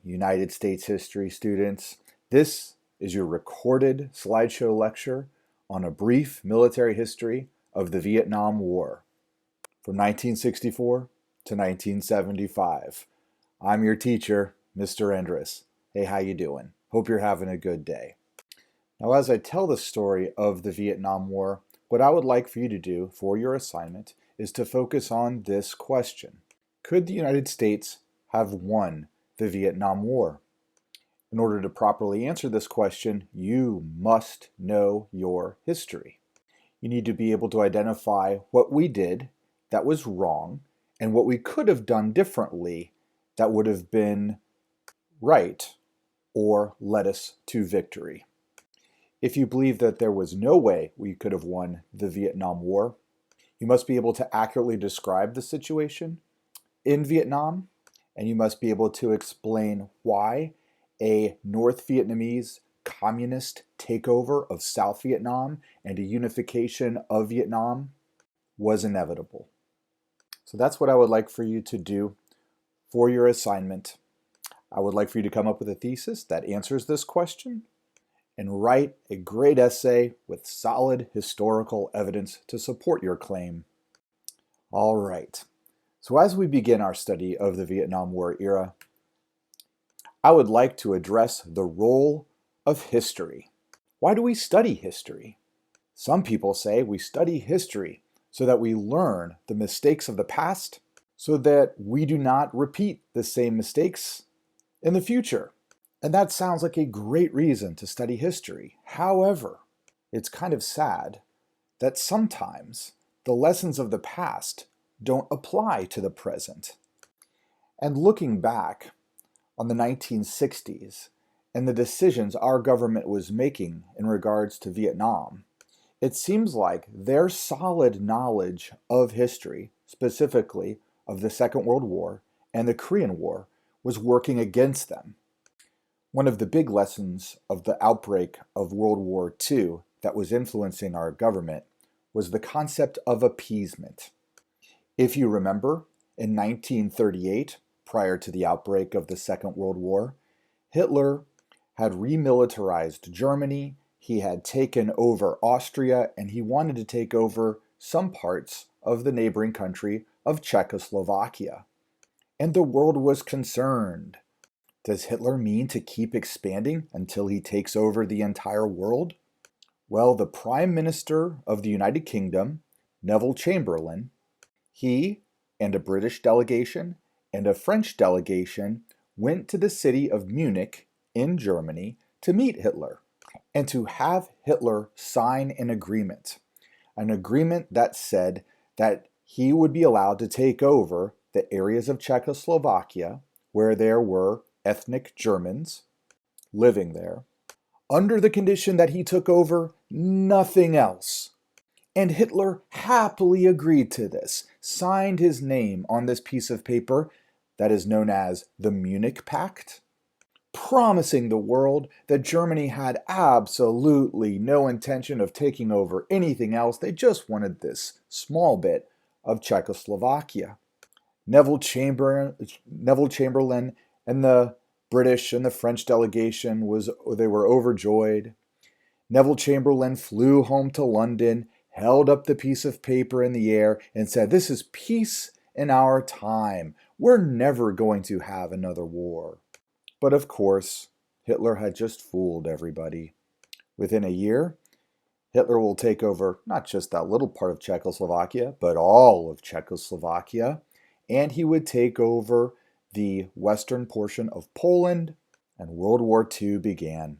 United States history students. This is your recorded slideshow lecture on a brief military history of the Vietnam War from 1964 to 1975. I'm your teacher, Mr. Endres. Hey, how you doing? Hope you're having a good day. Now, as I tell the story of the Vietnam War, what I would like for you to do for your assignment is to focus on this question. Could the United States have won the Vietnam War? In order to properly answer this question, you must know your history. You need to be able to identify what we did that was wrong and what we could have done differently that would have been right or led us to victory. If you believe that there was no way we could have won the Vietnam War, you must be able to accurately describe the situation in Vietnam, and you must be able to explain why a North Vietnamese communist takeover of South Vietnam and a unification of Vietnam was inevitable. So that's what I would like for you to do for your assignment. I would like for you to come up with a thesis that answers this question and write a great essay with solid historical evidence to support your claim. All right. So as we begin our study of the Vietnam War era, I would like to address the role of history. Why do we study history? Some people say we study history so that we learn the mistakes of the past so that we do not repeat the same mistakes in the future. And that sounds like a great reason to study history. However, it's kind of sad that sometimes the lessons of the past don't apply to the present. And looking back on the 1960s and the decisions our government was making in regards to Vietnam, it seems like their solid knowledge of history, specifically of the Second World War and the Korean War, was working against them. One of the big lessons of the outbreak of World War II that was influencing our government was the concept of appeasement. If you remember, in 1938, prior to the outbreak of the Second World War, Hitler had remilitarized Germany, he had taken over Austria, and he wanted to take over some parts of the neighboring country of Czechoslovakia. And the world was concerned. Does Hitler mean to keep expanding until he takes over the entire world? Well, the Prime Minister of the United Kingdom, Neville Chamberlain, he and a British delegation and a French delegation went to the city of Munich in Germany to meet Hitler and to have Hitler sign an agreement that said that he would be allowed to take over the areas of Czechoslovakia where there were ethnic Germans living there, under the condition that he took over nothing else. And Hitler happily agreed to this, signed his name on this piece of paper that is known as the Munich Pact, promising the world that Germany had absolutely no intention of taking over anything else. They just wanted this small bit of Czechoslovakia. Neville Chamberlain and the British and the French delegation they were overjoyed. Neville Chamberlain flew home to London, held up the piece of paper in the air, and said, "This is peace in our time. We're never going to have another war." But of course, Hitler had just fooled everybody. Within a year, Hitler will take over not just that little part of Czechoslovakia, but all of Czechoslovakia, and he would take over the western portion of Poland, and World War II began.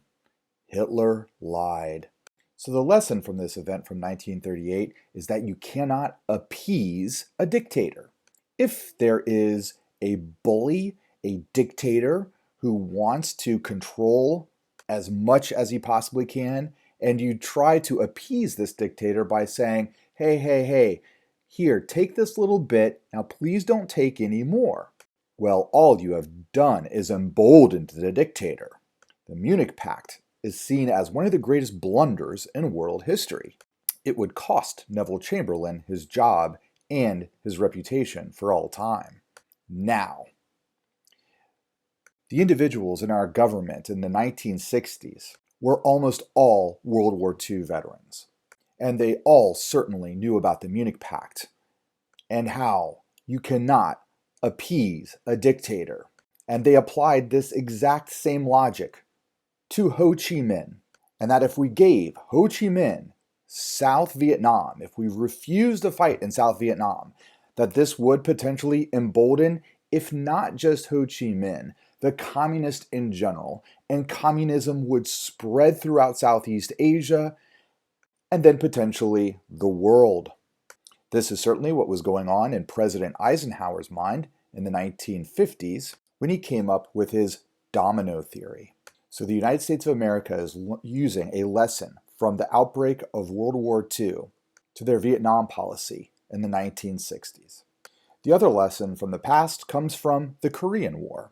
Hitler lied. So the lesson from this event from 1938 is that you cannot appease a dictator. If there is a bully, a dictator who wants to control as much as he possibly can, and you try to appease this dictator by saying, hey, here, take this little bit, now please don't take any more. Well, all you have done is emboldened the dictator. The Munich Pact is seen as one of the greatest blunders in world history. It would cost Neville Chamberlain his job and his reputation for all time. Now, The individuals in our government in the 1960s were almost all World War II veterans, and they all certainly knew about the Munich Pact and how you cannot appease a dictator. And they applied this exact same logic to Ho Chi Minh, and that if we gave Ho Chi Minh South Vietnam, if we refused to fight in South Vietnam, that this would potentially embolden, if not just Ho Chi Minh, the communists in general, and communism would spread throughout Southeast Asia and then potentially the world. This is certainly what was going on in President Eisenhower's mind in the 1950s when he came up with his domino theory. So the United States of America is using a lesson from the outbreak of World War II to their Vietnam policy in the 1960s. The other lesson from the past comes from the Korean War.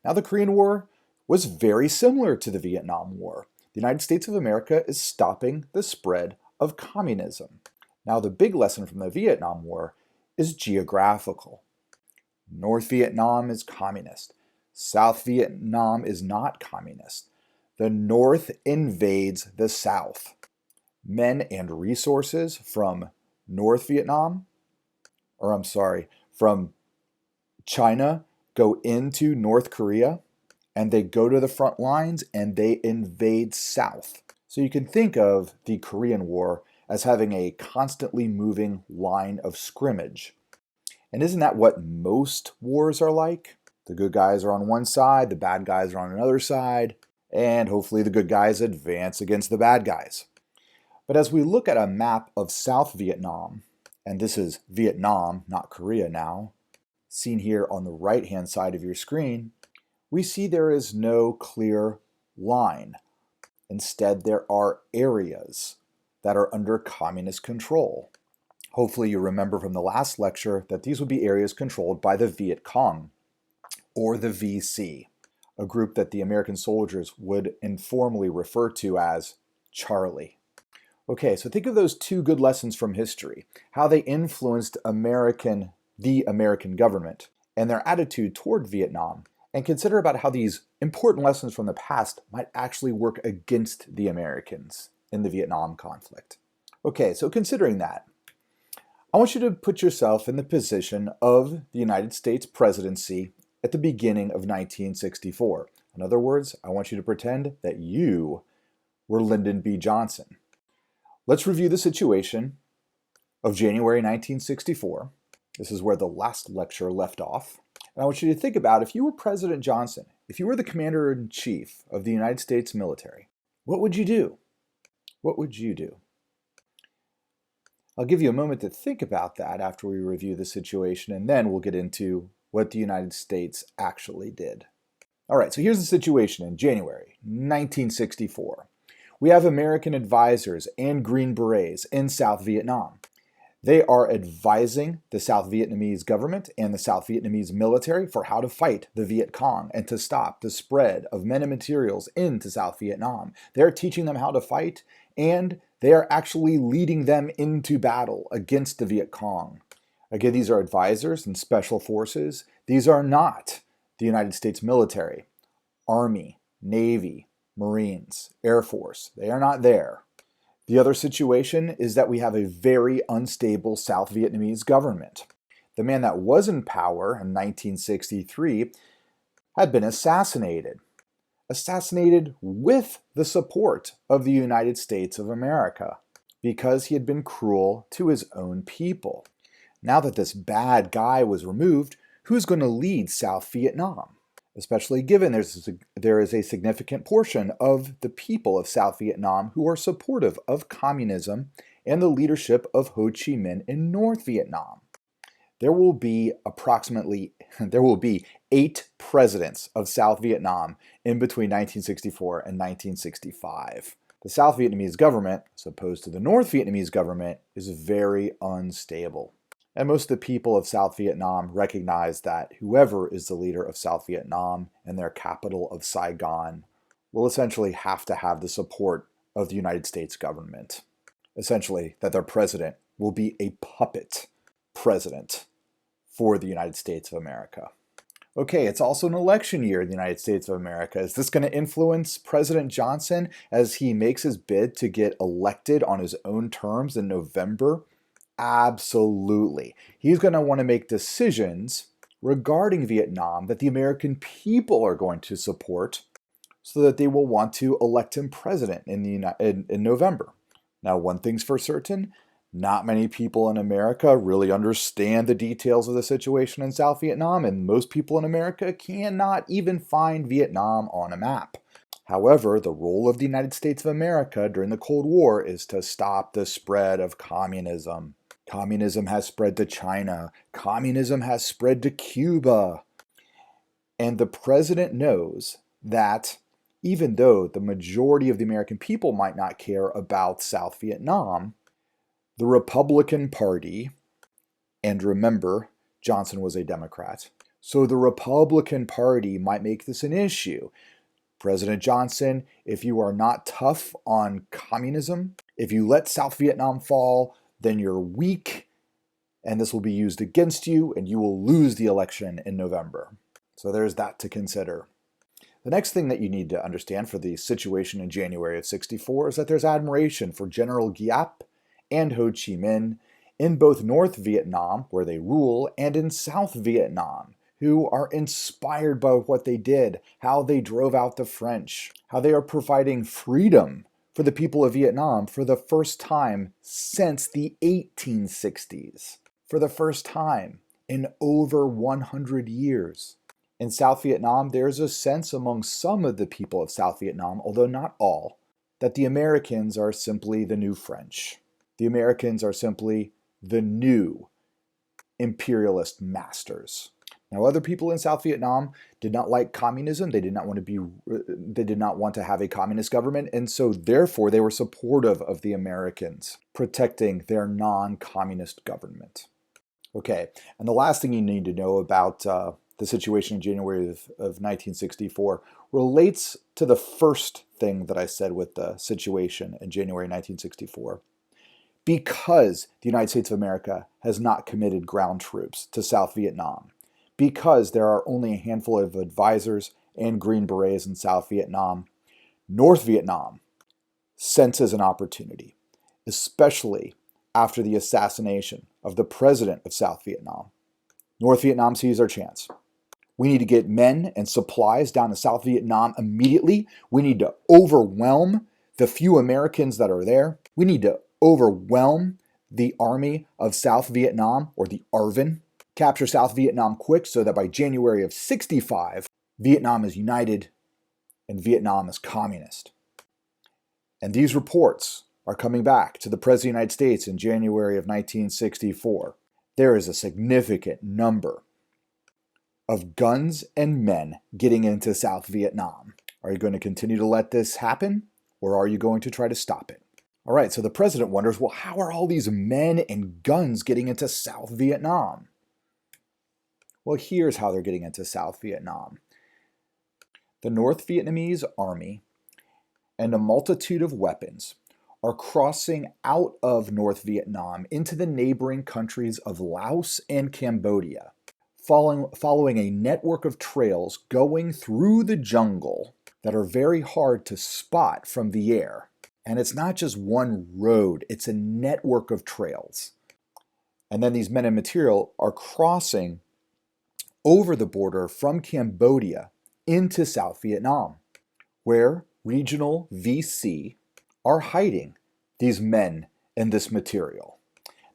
Now, the Korean War was very similar to the Vietnam War. The United States of America is stopping the spread of communism. Now, the big lesson from the Vietnam War is geographical. North Vietnam is communist. South Vietnam is not communist. The North invades the South. Men and resources from from China go into North Korea, and they go to the front lines and they invade South. So you can think of the Korean War as having a constantly moving line of scrimmage. And isn't that what most wars are like? The good guys are on one side, the bad guys are on another side, and hopefully the good guys advance against the bad guys. But as we look at a map of South Vietnam, and this is Vietnam, not Korea now, seen here on the right-hand side of your screen, we see there is no clear line. Instead, there are areas that are under communist control. Hopefully you remember from the last lecture that these would be areas controlled by the Viet Cong, or the VC, a group that the American soldiers would informally refer to as Charlie. Okay, so think of those two good lessons from history, how they influenced the American government and their attitude toward Vietnam, and consider about how these important lessons from the past might actually work against the Americans in the Vietnam conflict. Okay, so considering that, I want you to put yourself in the position of the United States presidency at the beginning of 1964. In other words, I want you to pretend that you were Lyndon B. Johnson. Let's review the situation of January 1964. This is where the last lecture left off. And I want you to think about if you were President Johnson, if you were the Commander-in-Chief of the United States military, what would you do? What would you do? I'll give you a moment to think about that after we review the situation, and then we'll get into what the United States actually did. All right, so here's the situation in January 1964. We have American advisors and Green Berets in South Vietnam. They are advising the South Vietnamese government and the South Vietnamese military for how to fight the Viet Cong and to stop the spread of men and materials into South Vietnam. They're teaching them how to fight, and they are actually leading them into battle against the Viet Cong. Again, these are advisors and special forces. These are not the United States military, Army, Navy, Marines, Air Force. They are not there. The other situation is that we have a very unstable South Vietnamese government. The man that was in power in 1963 had been assassinated with the support of the United States of America because he had been cruel to his own people. Now that this bad guy was removed, who's going to lead South Vietnam? Especially given there is a significant portion of the people of South Vietnam who are supportive of communism and the leadership of Ho Chi Minh in North Vietnam. There will be 8 presidents of South Vietnam in between 1964 and 1965. The South Vietnamese government, as opposed to the North Vietnamese government, is very unstable. And most of the people of South Vietnam recognize that whoever is the leader of South Vietnam and their capital of Saigon will essentially have to have the support of the United States government. Essentially, that their president will be a puppet president for the United States of America. Okay, it's also an election year in the United States of America. Is this going to influence President Johnson as he makes his bid to get elected on his own terms in November? Absolutely. He's going to want to make decisions regarding Vietnam that the American people are going to support so that they will want to elect him president in November. Now, one thing's for certain, not many people in America really understand the details of the situation in South Vietnam, and most people in America cannot even find Vietnam on a map. However, the role of the United States of America during the Cold War is to stop the spread of communism. Communism has spread to China. Communism has spread to Cuba. And the president knows that even though the majority of the American people might not care about South Vietnam, the Republican Party, and remember, Johnson was a Democrat, so the Republican Party might make this an issue. President Johnson, if you are not tough on communism, if you let South Vietnam fall, then you're weak, and this will be used against you, and you will lose the election in November. So there's that to consider. The next thing that you need to understand for the situation in January of '64 is that there's admiration for General Giap and Ho Chi Minh in both North Vietnam, where they rule, and in South Vietnam, who are inspired by what they did, how they drove out the French, how they are providing freedom for the people of Vietnam for the first time since the 1860s, for the first time in over 100 years. In South Vietnam, there's a sense among some of the people of South Vietnam, although not all, that the Americans are simply the new French. The Americans are simply the new imperialist masters. Now, other people in South Vietnam did not like communism. They did not want to have a communist government, and so therefore they were supportive of the Americans protecting their non-communist government. Okay, and the last thing you need to know about the situation in January of 1964 relates to the first thing that I said with the situation in January 1964. Because the United States of America has not committed ground troops to South Vietnam, because there are only a handful of advisors and Green Berets in South Vietnam, North Vietnam senses an opportunity, especially after the assassination of the president of South Vietnam. North Vietnam sees their chance. We need to get men and supplies down to South Vietnam immediately. We need to overwhelm the few Americans that are there. We need to overwhelm the army of South Vietnam, or the ARVN, capture South Vietnam quick so that by January of '65, Vietnam is united and Vietnam is communist. And these reports are coming back to the President of the United States in January of 1964. There is a significant number of guns and men getting into South Vietnam. Are you going to continue to let this happen, or are you going to try to stop it? All right, so the president wonders, well, how are all these men and guns getting into South Vietnam? Well, here's how they're getting into South Vietnam. The North Vietnamese army and a multitude of weapons are crossing out of North Vietnam into the neighboring countries of Laos and Cambodia, following a network of trails going through the jungle that are very hard to spot from the air. And it's not just one road, it's a network of trails. And then these men and material are crossing over the border from Cambodia into South Vietnam, where regional VC are hiding these men and this material.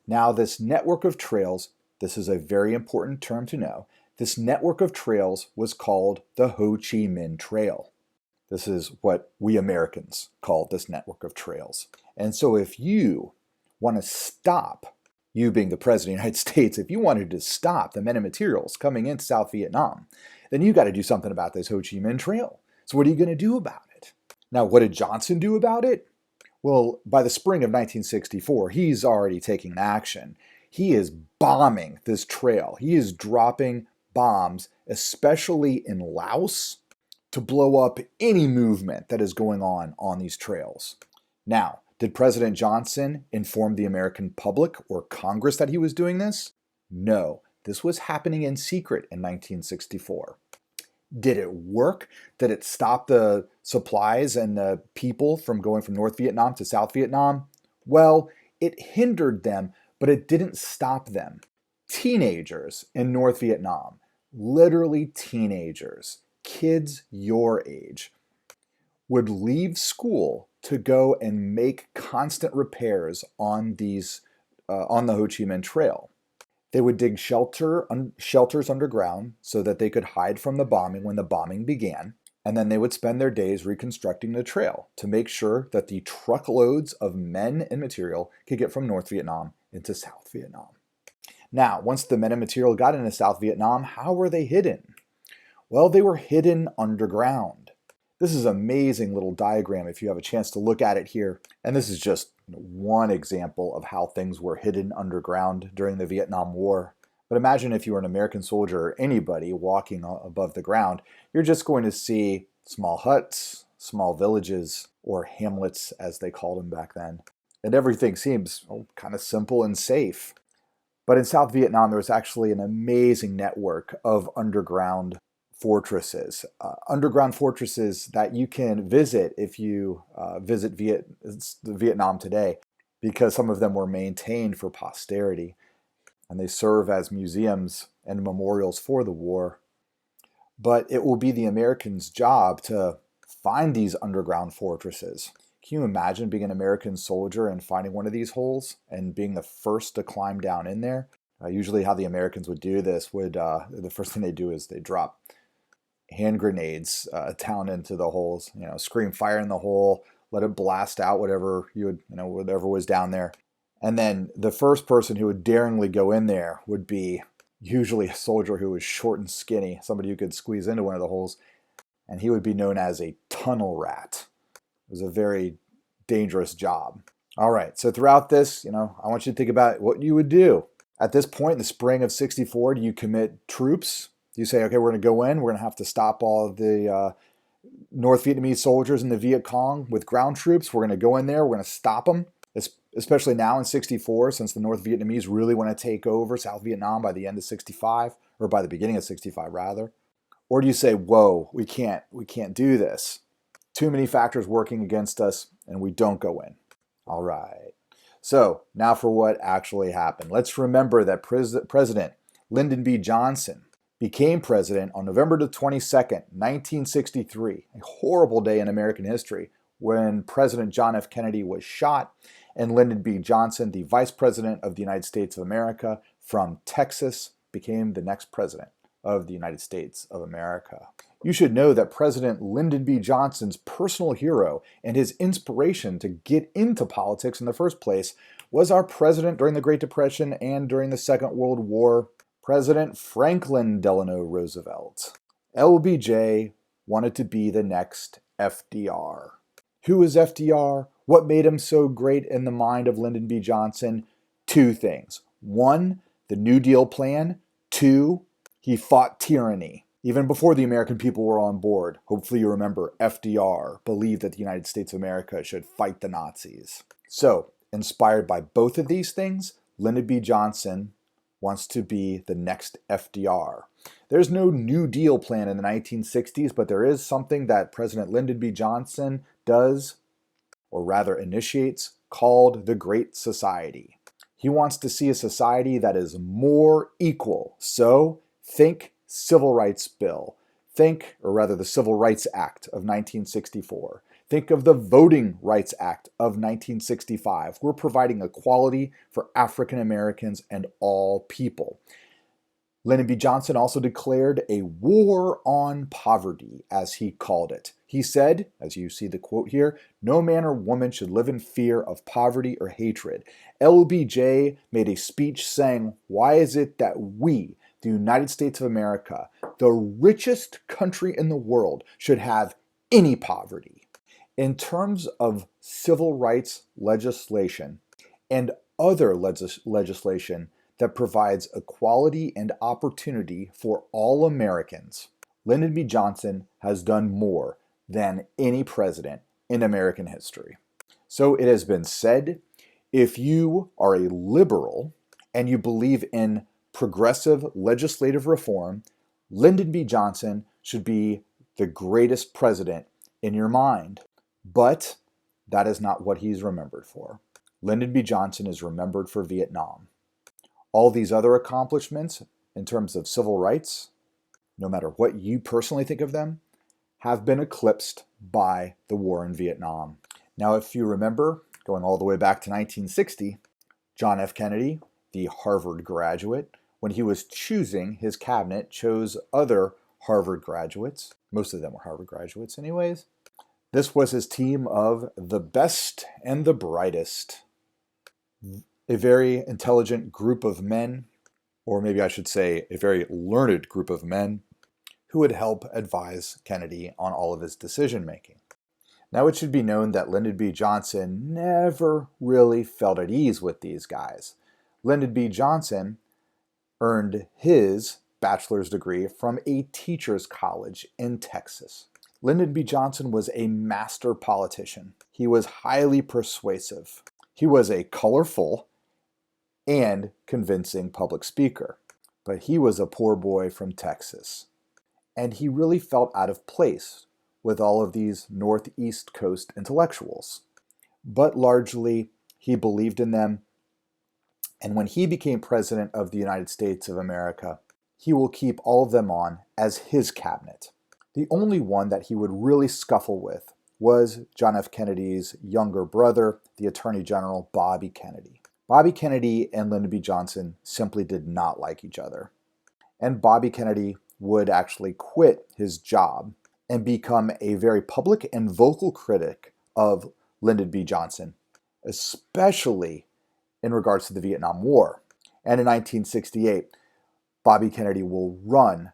Now, this network of trails, this is a very important term to know, this network of trails was called the Ho Chi Minh Trail. This is what we Americans call this network of trails. And so if you want to stop, you being the President of the United States, if you wanted to stop the men and materials coming into South Vietnam, then you got to do something about this Ho Chi Minh Trail. So what are you going to do about it? Now, what did Johnson do about it? Well, by the spring of 1964, he's already taking action. He is bombing this trail. He is dropping bombs, especially in Laos, to blow up any movement that is going on these trails. Now, did President Johnson inform the American public or Congress that he was doing this? No. This was happening in secret in 1964. Did it work? Did it stop the supplies and the people from going from North Vietnam to South Vietnam? Well, it hindered them, but it didn't stop them. Teenagers in North Vietnam, literally teenagers, kids your age, would leave school to go and make constant repairs on on the Ho Chi Minh Trail. They would dig shelters underground so that they could hide from the bombing when the bombing began, and then they would spend their days reconstructing the trail to make sure that the truckloads of men and material could get from North Vietnam into South Vietnam. Now, once the men and material got into South Vietnam, how were they hidden? Well, they were hidden underground. This is an amazing little diagram if you have a chance to look at it here. And this is just one example of how things were hidden underground during the Vietnam War. But imagine if you were an American soldier or anybody walking above the ground, you're just going to see small huts, small villages, or hamlets as they called them back then. And everything seems kind of simple and safe. But in South Vietnam, there was actually an amazing network of underground fortresses. Underground fortresses that you can visit if you visit Vietnam today, because some of them were maintained for posterity, and they serve as museums and memorials for the war. But it will be the Americans' job to find these underground fortresses. Can you imagine being an American soldier and finding one of these holes and being the first to climb down in there? Usually how the Americans would do this the first thing they do is they drop hand grenades down into the holes, scream fire in the hole, let it blast out whatever whatever was down there. And then the first person who would daringly go in there would be usually a soldier who was short and skinny, somebody who could squeeze into one of the holes, and he would be known as a tunnel rat. It was a very dangerous job. All right, so throughout this, I want you to think about what you would do. At this point in the spring of 64, do you commit troops? You say, okay, we're going to go in. We're going to have to stop all of the North Vietnamese soldiers and the Viet Cong with ground troops. We're going to go in there. We're going to stop them, especially now in 64, since the North Vietnamese really want to take over South Vietnam by the end of 65, or by the beginning of 65, rather. Or do you say, whoa, we can't do this. Too many factors working against us, and we don't go in. All right. So now for what actually happened. Let's remember that President Lyndon B. Johnson became president on November the 22nd, 1963, a horrible day in American history when President John F. Kennedy was shot and Lyndon B. Johnson, the Vice President of the United States of America from Texas, became the next president of the United States of America. You should know that President Lyndon B. Johnson's personal hero and his inspiration to get into politics in the first place was our president during the Great Depression and during the Second World War, President Franklin Delano Roosevelt. LBJ wanted to be the next FDR. Who is FDR? What made him so great in the mind of Lyndon B. Johnson? Two things. One, the New Deal plan. Two, he fought tyranny. Even before the American people were on board, hopefully you remember, FDR believed that the United States of America should fight the Nazis. So, inspired by both of these things, Lyndon B. Johnson wants to be the next FDR. There's no New Deal plan in the 1960s, but there is something that President Lyndon B. Johnson does, or rather initiates, called the Great Society. He wants to see a society that is more equal. So, think Civil Rights Bill. Think, or rather the Civil Rights Act of 1964. Think of the Voting Rights Act of 1965. We're providing equality for African Americans and all people. Lyndon B. Johnson also declared a war on poverty, as he called it. He said, as you see the quote here, "No man or woman should live in fear of poverty or hatred." LBJ made a speech saying, why is it that we, the United States of America, the richest country in the world, should have any poverty? In terms of civil rights legislation and other legislation that provides equality and opportunity for all Americans, Lyndon B. Johnson has done more than any president in American history. So it has been said, if you are a liberal and you believe in progressive legislative reform, Lyndon B. Johnson should be the greatest president in your mind. But that is not what he's remembered for. Lyndon B. Johnson is remembered for Vietnam. All these other accomplishments in terms of civil rights, no matter what you personally think of them, have been eclipsed by the war in Vietnam. Now, if you remember, going all the way back to 1960, John F. Kennedy, the Harvard graduate, when he was choosing his cabinet, chose other Harvard graduates. Most of them were Harvard graduates anyways. This was his team of the best and the brightest. A very intelligent group of men, or maybe I should say a very learned group of men, who would help advise Kennedy on all of his decision making. Now, it should be known that Lyndon B. Johnson never really felt at ease with these guys. Lyndon B. Johnson earned his bachelor's degree from a teacher's college in Texas. Lyndon B. Johnson was a master politician. He was highly persuasive. He was a colorful and convincing public speaker. But he was a poor boy from Texas. And he really felt out of place with all of these Northeast Coast intellectuals. But largely, he believed in them. And when he became president of the United States of America, he will keep all of them on as his cabinet. The only one that he would really scuffle with was John F. Kennedy's younger brother, the Attorney General Bobby Kennedy. Bobby Kennedy and Lyndon B. Johnson simply did not like each other. And Bobby Kennedy would actually quit his job and become a very public and vocal critic of Lyndon B. Johnson, especially in regards to the Vietnam War. And in 1968, Bobby Kennedy will run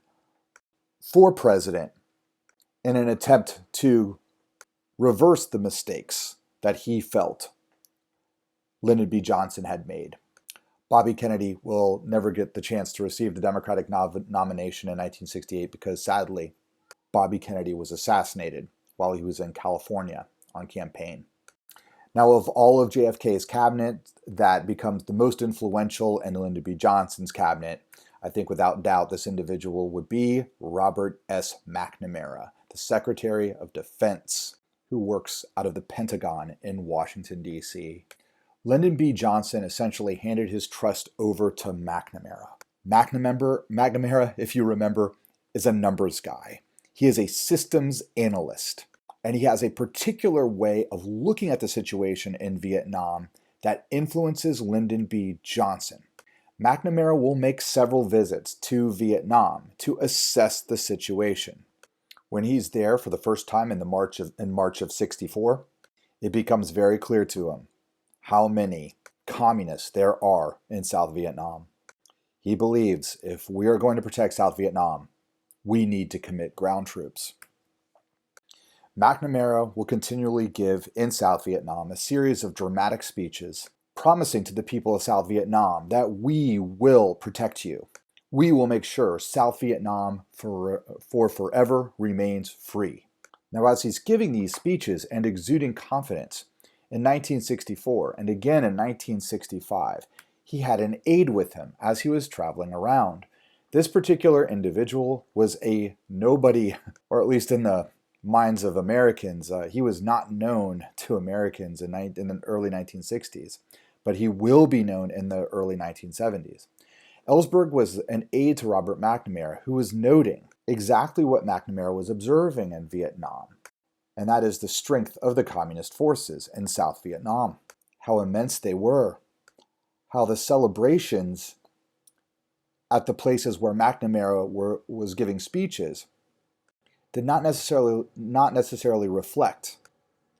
for president in an attempt to reverse the mistakes that he felt Lyndon B. Johnson had made. Bobby Kennedy will never get the chance to receive the Democratic nomination in 1968 because, sadly, Bobby Kennedy was assassinated while he was in California on campaign. Now, of all of JFK's cabinet, that becomes the most influential in Lyndon B. Johnson's cabinet, I think without doubt this individual would be Robert S. McNamara, the Secretary of Defense, who works out of the Pentagon in Washington, D.C. Lyndon B. Johnson essentially handed his trust over to McNamara. McNamara, if you remember, is a numbers guy. He is a systems analyst, and he has a particular way of looking at the situation in Vietnam that influences Lyndon B. Johnson. McNamara will make several visits to Vietnam to assess the situation. When he's there for the first time in March of '64, it becomes very clear to him how many communists there are in South Vietnam. He believes if we are going to protect South Vietnam, we need to commit ground troops. McNamara will continually give in South Vietnam a series of dramatic speeches promising to the people of South Vietnam that we will protect you. We will make sure South Vietnam for forever remains free. Now, as he's giving these speeches and exuding confidence, in 1964 and again in 1965, he had an aide with him as he was traveling around. This particular individual was a nobody, or at least in the minds of Americans. He was not known to Americans in the early 1960s, but he will be known in the early 1970s. Ellsberg was an aide to Robert McNamara, who was noting exactly what McNamara was observing in Vietnam, and that is the strength of the communist forces in South Vietnam, how immense they were, how the celebrations at the places where McNamara was giving speeches did not necessarily reflect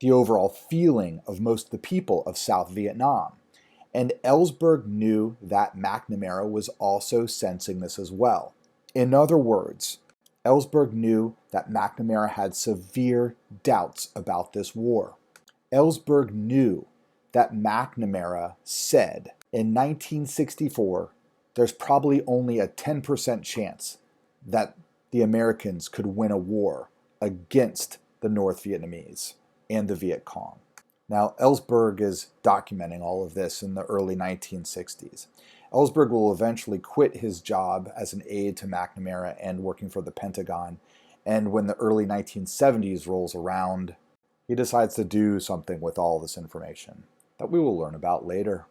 the overall feeling of most of the people of South Vietnam. And Ellsberg knew that McNamara was also sensing this as well. In other words, Ellsberg knew that McNamara had severe doubts about this war. Ellsberg knew that McNamara said in 1964, there's probably only a 10% chance that the Americans could win a war against the North Vietnamese and the Viet Cong. Now, Ellsberg is documenting all of this in the early 1960s. Ellsberg will eventually quit his job as an aide to McNamara and working for the Pentagon. And when the early 1970s rolls around, he decides to do something with all this information that we will learn about later.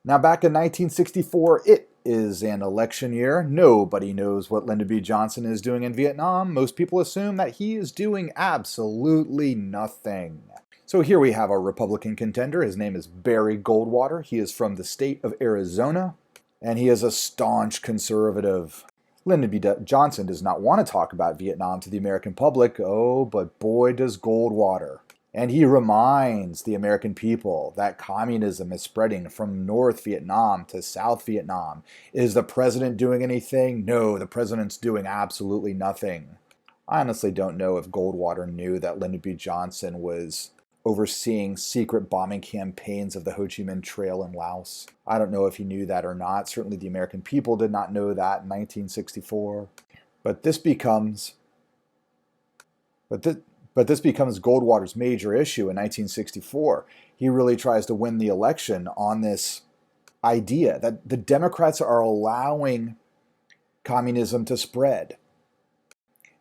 Now, back in 1964, it is an election year. Nobody knows what Lyndon B. Johnson is doing in Vietnam. Most people assume that he is doing absolutely nothing. So here we have our Republican contender. His name is Barry Goldwater. He is from the state of Arizona, and he is a staunch conservative. Lyndon B. Johnson does not want to talk about Vietnam to the American public. Oh, but boy does Goldwater. And he reminds the American people that communism is spreading from North Vietnam to South Vietnam. Is the president doing anything? No, the president's doing absolutely nothing. I honestly don't know if Goldwater knew that Lyndon B. Johnson was overseeing secret bombing campaigns of the Ho Chi Minh Trail in Laos. I don't know if he knew that or not. Certainly the American people did not know that in 1964. But this becomes Goldwater's major issue in 1964. He really tries to win the election on this idea that the Democrats are allowing communism to spread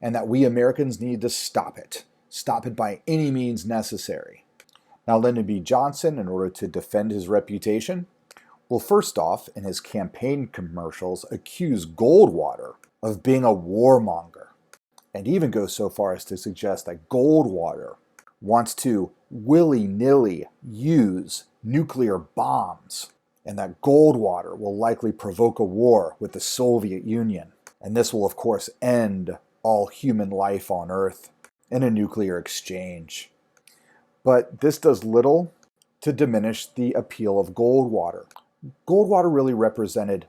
and that we Americans need to stop it. Stop it by any means necessary. Now, Lyndon B. Johnson, in order to defend his reputation, will first off, in his campaign commercials, accuse Goldwater of being a warmonger, and even go so far as to suggest that Goldwater wants to willy-nilly use nuclear bombs, and that Goldwater will likely provoke a war with the Soviet Union. And this will, of course, end all human life on Earth in a nuclear exchange. But this does little to diminish the appeal of Goldwater. Goldwater really represented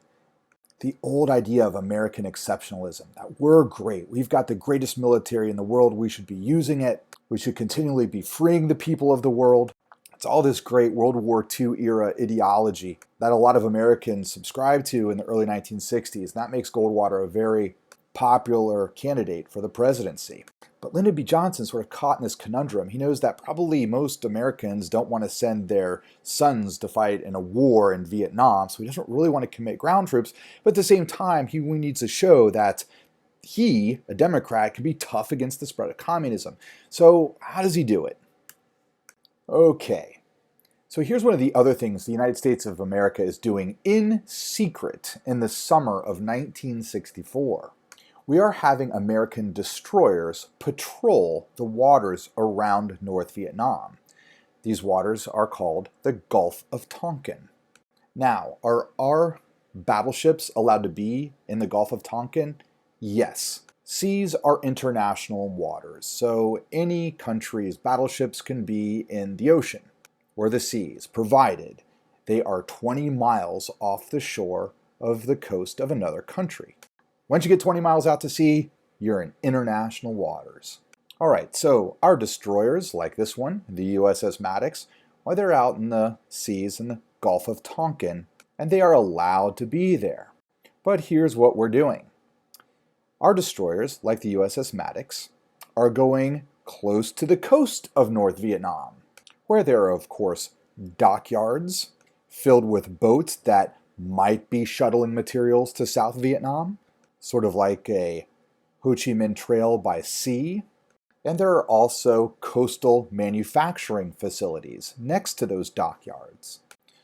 the old idea of American exceptionalism, that we're great. We've got the greatest military in the world. We should be using it. We should continually be freeing the people of the world. It's all this great World War II era ideology that a lot of Americans subscribed to in the early 1960s. That makes Goldwater a very popular candidate for the presidency. But Lyndon B. Johnson sort of caught in this conundrum. He knows that probably most Americans don't want to send their sons to fight in a war in Vietnam, so he doesn't really want to commit ground troops. But at the same time, he needs to show that he, a Democrat, can be tough against the spread of communism. So how does he do it? Okay, so here's one of the other things the United States of America is doing in secret in the summer of 1964. We are having American destroyers patrol the waters around North Vietnam. These waters are called the Gulf of Tonkin. Now, are our battleships allowed to be in the Gulf of Tonkin? Yes. Seas are international waters, so any country's battleships can be in the ocean or the seas, provided they are 20 miles off the shore of the coast of another country. Once you get 20 miles out to sea, you're in international waters. All right, so our destroyers, like this one, the USS Maddox, well, they're out in the seas in the Gulf of Tonkin, and they are allowed to be there. But here's what we're doing. Our destroyers, like the USS Maddox, are going close to the coast of North Vietnam, where there are, of course, dockyards filled with boats that might be shuttling materials to South Vietnam, sort of like a Ho Chi Minh Trail by sea. And there are also coastal manufacturing facilities next to those dockyards.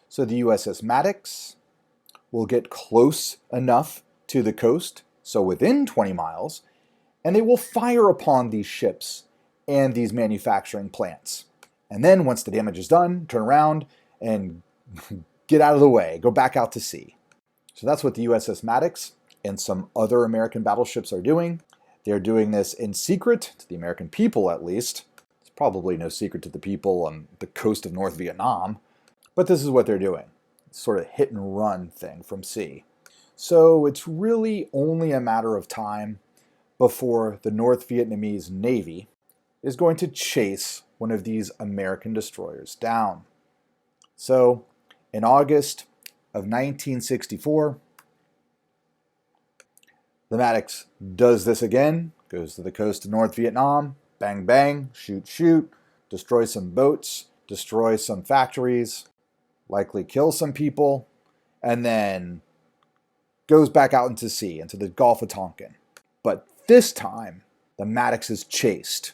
So the USS Maddox will get close enough to the coast, so within 20 miles, and they will fire upon these ships and these manufacturing plants. And then once the damage is done, turn around and get out of the way, go back out to sea. So that's what the USS Maddox and some other American battleships are doing. They're doing this in secret, to the American people at least. It's probably no secret to the people on the coast of North Vietnam, but this is what they're doing. It's sort of hit and run thing from sea. So it's really only a matter of time before the North Vietnamese Navy is going to chase one of these American destroyers down. So in August of 1964, the Maddox does this again, goes to the coast of North Vietnam, bang, bang, shoot, shoot, destroy some boats, destroy some factories, likely kill some people, and then goes back out into sea, into the Gulf of Tonkin. But this time, the Maddox is chased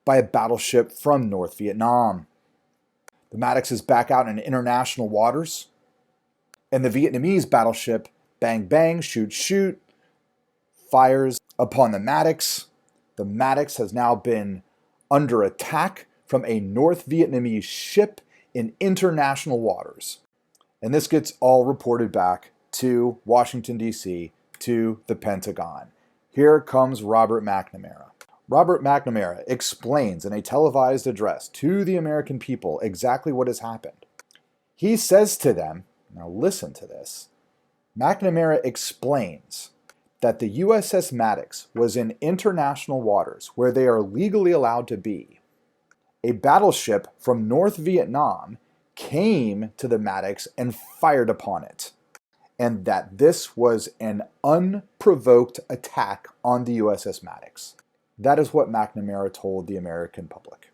by a battleship from North Vietnam. The Maddox is back out in international waters, and the Vietnamese battleship, bang bang, shoot shoot, fires upon the Maddox. The Maddox has now been under attack from a North Vietnamese ship in international waters. And this gets all reported back to Washington, D.C., to the Pentagon. Here comes Robert McNamara. Robert McNamara explains in a televised address to the American people exactly what has happened. He says to them, now listen to this, McNamara explains that the USS Maddox was in international waters where they are legally allowed to be. A battleship from North Vietnam came to the Maddox and fired upon it, and that this was an unprovoked attack on the USS Maddox. That is what McNamara told the American public.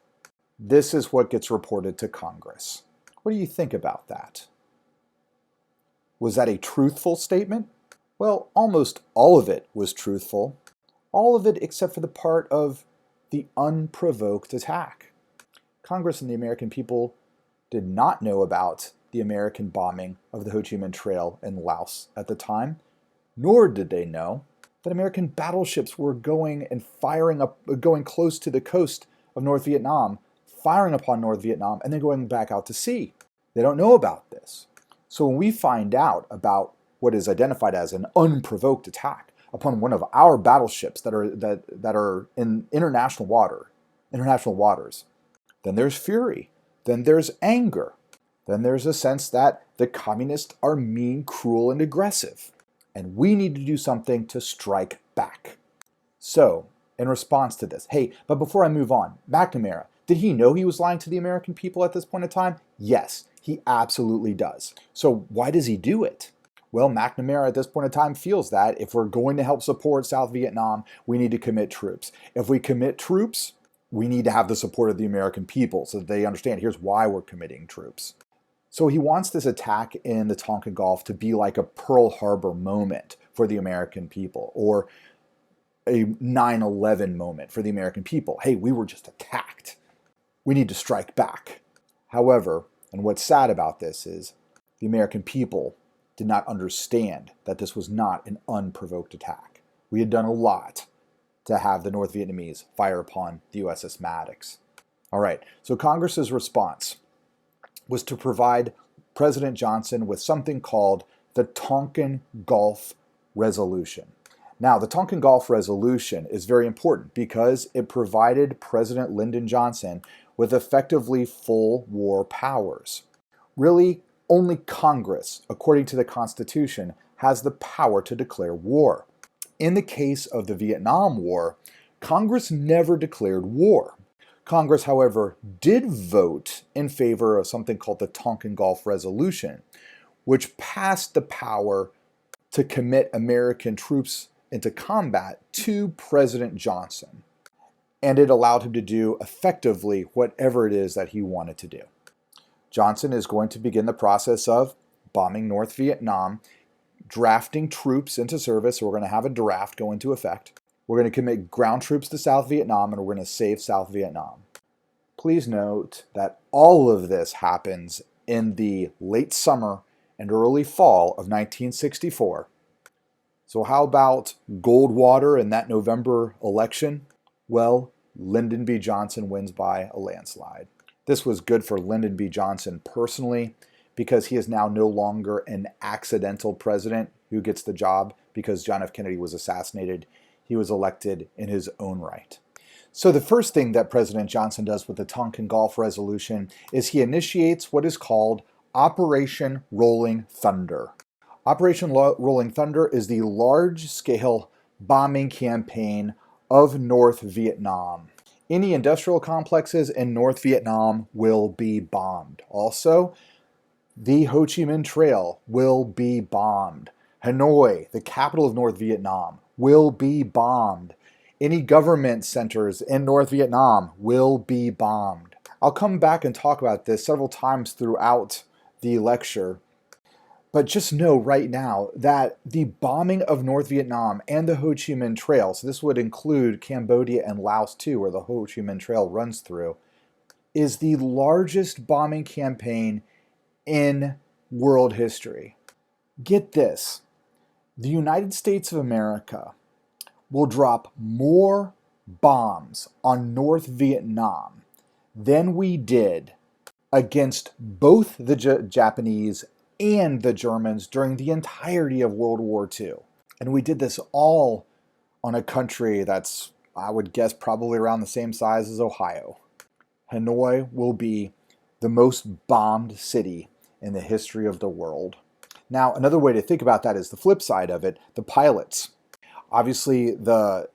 This is what gets reported to Congress. What do you think about that? Was that a truthful statement? Well, almost all of it was truthful. All of it except for the part of the unprovoked attack. Congress and the American people did not know about the American bombing of the Ho Chi Minh Trail in Laos at the time, nor did they know that American battleships were going close to the coast of North Vietnam, firing upon North Vietnam, and then going back out to sea. They don't know about this. So when we find out about what is identified as an unprovoked attack upon one of our battleships that are in international waters, then there's fury, then there's anger, then there's a sense that the communists are mean, cruel, and aggressive, and we need to do something to strike back. So, in response to this, hey, but before I move on, McNamara, did he know he was lying to the American people at this point in time? Yes, he absolutely does. So why does he do it? Well, McNamara at this point in time feels that if we're going to help support South Vietnam, we need to commit troops. If we commit troops, we need to have the support of the American people so that they understand here's why we're committing troops. So he wants this attack in the Tonkin Gulf to be like a Pearl Harbor moment for the American people, or a 9/11 moment for the American people. Hey, we were just attacked. We need to strike back. However, and what's sad about this is the American people did not understand that this was not an unprovoked attack. We had done a lot to have the North Vietnamese fire upon the USS Maddox. All right, so Congress's response was to provide President Johnson with something called the Tonkin Gulf Resolution. Now, the Tonkin Gulf Resolution is very important because it provided President Lyndon Johnson with effectively full war powers. Really, only Congress, according to the Constitution, has the power to declare war. In the case of the Vietnam War, Congress never declared war. Congress, however, did vote in favor of something called the Tonkin Gulf Resolution, which passed the power to commit American troops into combat to President Johnson. And it allowed him to do effectively whatever it is that he wanted to do. Johnson is going to begin the process of bombing North Vietnam, drafting troops into service. So we're going to have a draft go into effect. We're going to commit ground troops to South Vietnam, and we're going to save South Vietnam. Please note that all of this happens in the late summer and early fall of 1964. So how about Goldwater in that November election? Well, Lyndon B. Johnson wins by a landslide. This was good for Lyndon B. Johnson personally because he is now no longer an accidental president who gets the job because John F. Kennedy was assassinated. He was elected in his own right. So the first thing that President Johnson does with the Tonkin Gulf Resolution is he initiates what is called Operation Rolling Thunder. Operation Rolling Thunder is the large-scale bombing campaign of North Vietnam. Any industrial complexes in North Vietnam will be bombed. Also, the Ho Chi Minh Trail will be bombed. Hanoi, the capital of North Vietnam, will be bombed. Any government centers in North Vietnam will be bombed. I'll come back and talk about this several times throughout the lecture. But just know right now that the bombing of North Vietnam and the Ho Chi Minh Trail, so this would include Cambodia and Laos too, where the Ho Chi Minh Trail runs through, is the largest bombing campaign in world history. Get this, the United States of America will drop more bombs on North Vietnam than we did against both the Japanese and the Germans during the entirety of World War II. And we did this all on a country that's, I would guess, probably around the same size as Ohio. Hanoi will be the most bombed city in the history of the world. Now, another way to think about that is the flip side of it, the pilots. Obviously, the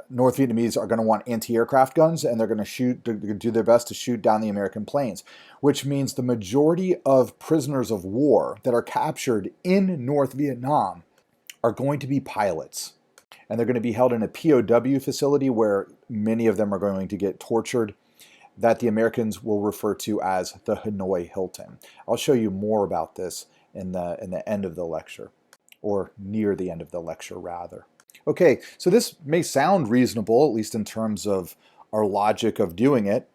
North Vietnamese are going to want anti-aircraft guns, and they're going to do their best to shoot down the American planes, which means the majority of prisoners of war that are captured in North Vietnam are going to be pilots. And they're going to be held in a POW facility where many of them are going to get tortured, that the Americans will refer to as the Hanoi Hilton. I'll show you more about this in the end of the lecture, or near the end of the lecture, rather. Okay, so this may sound reasonable, at least in terms of our logic of doing it.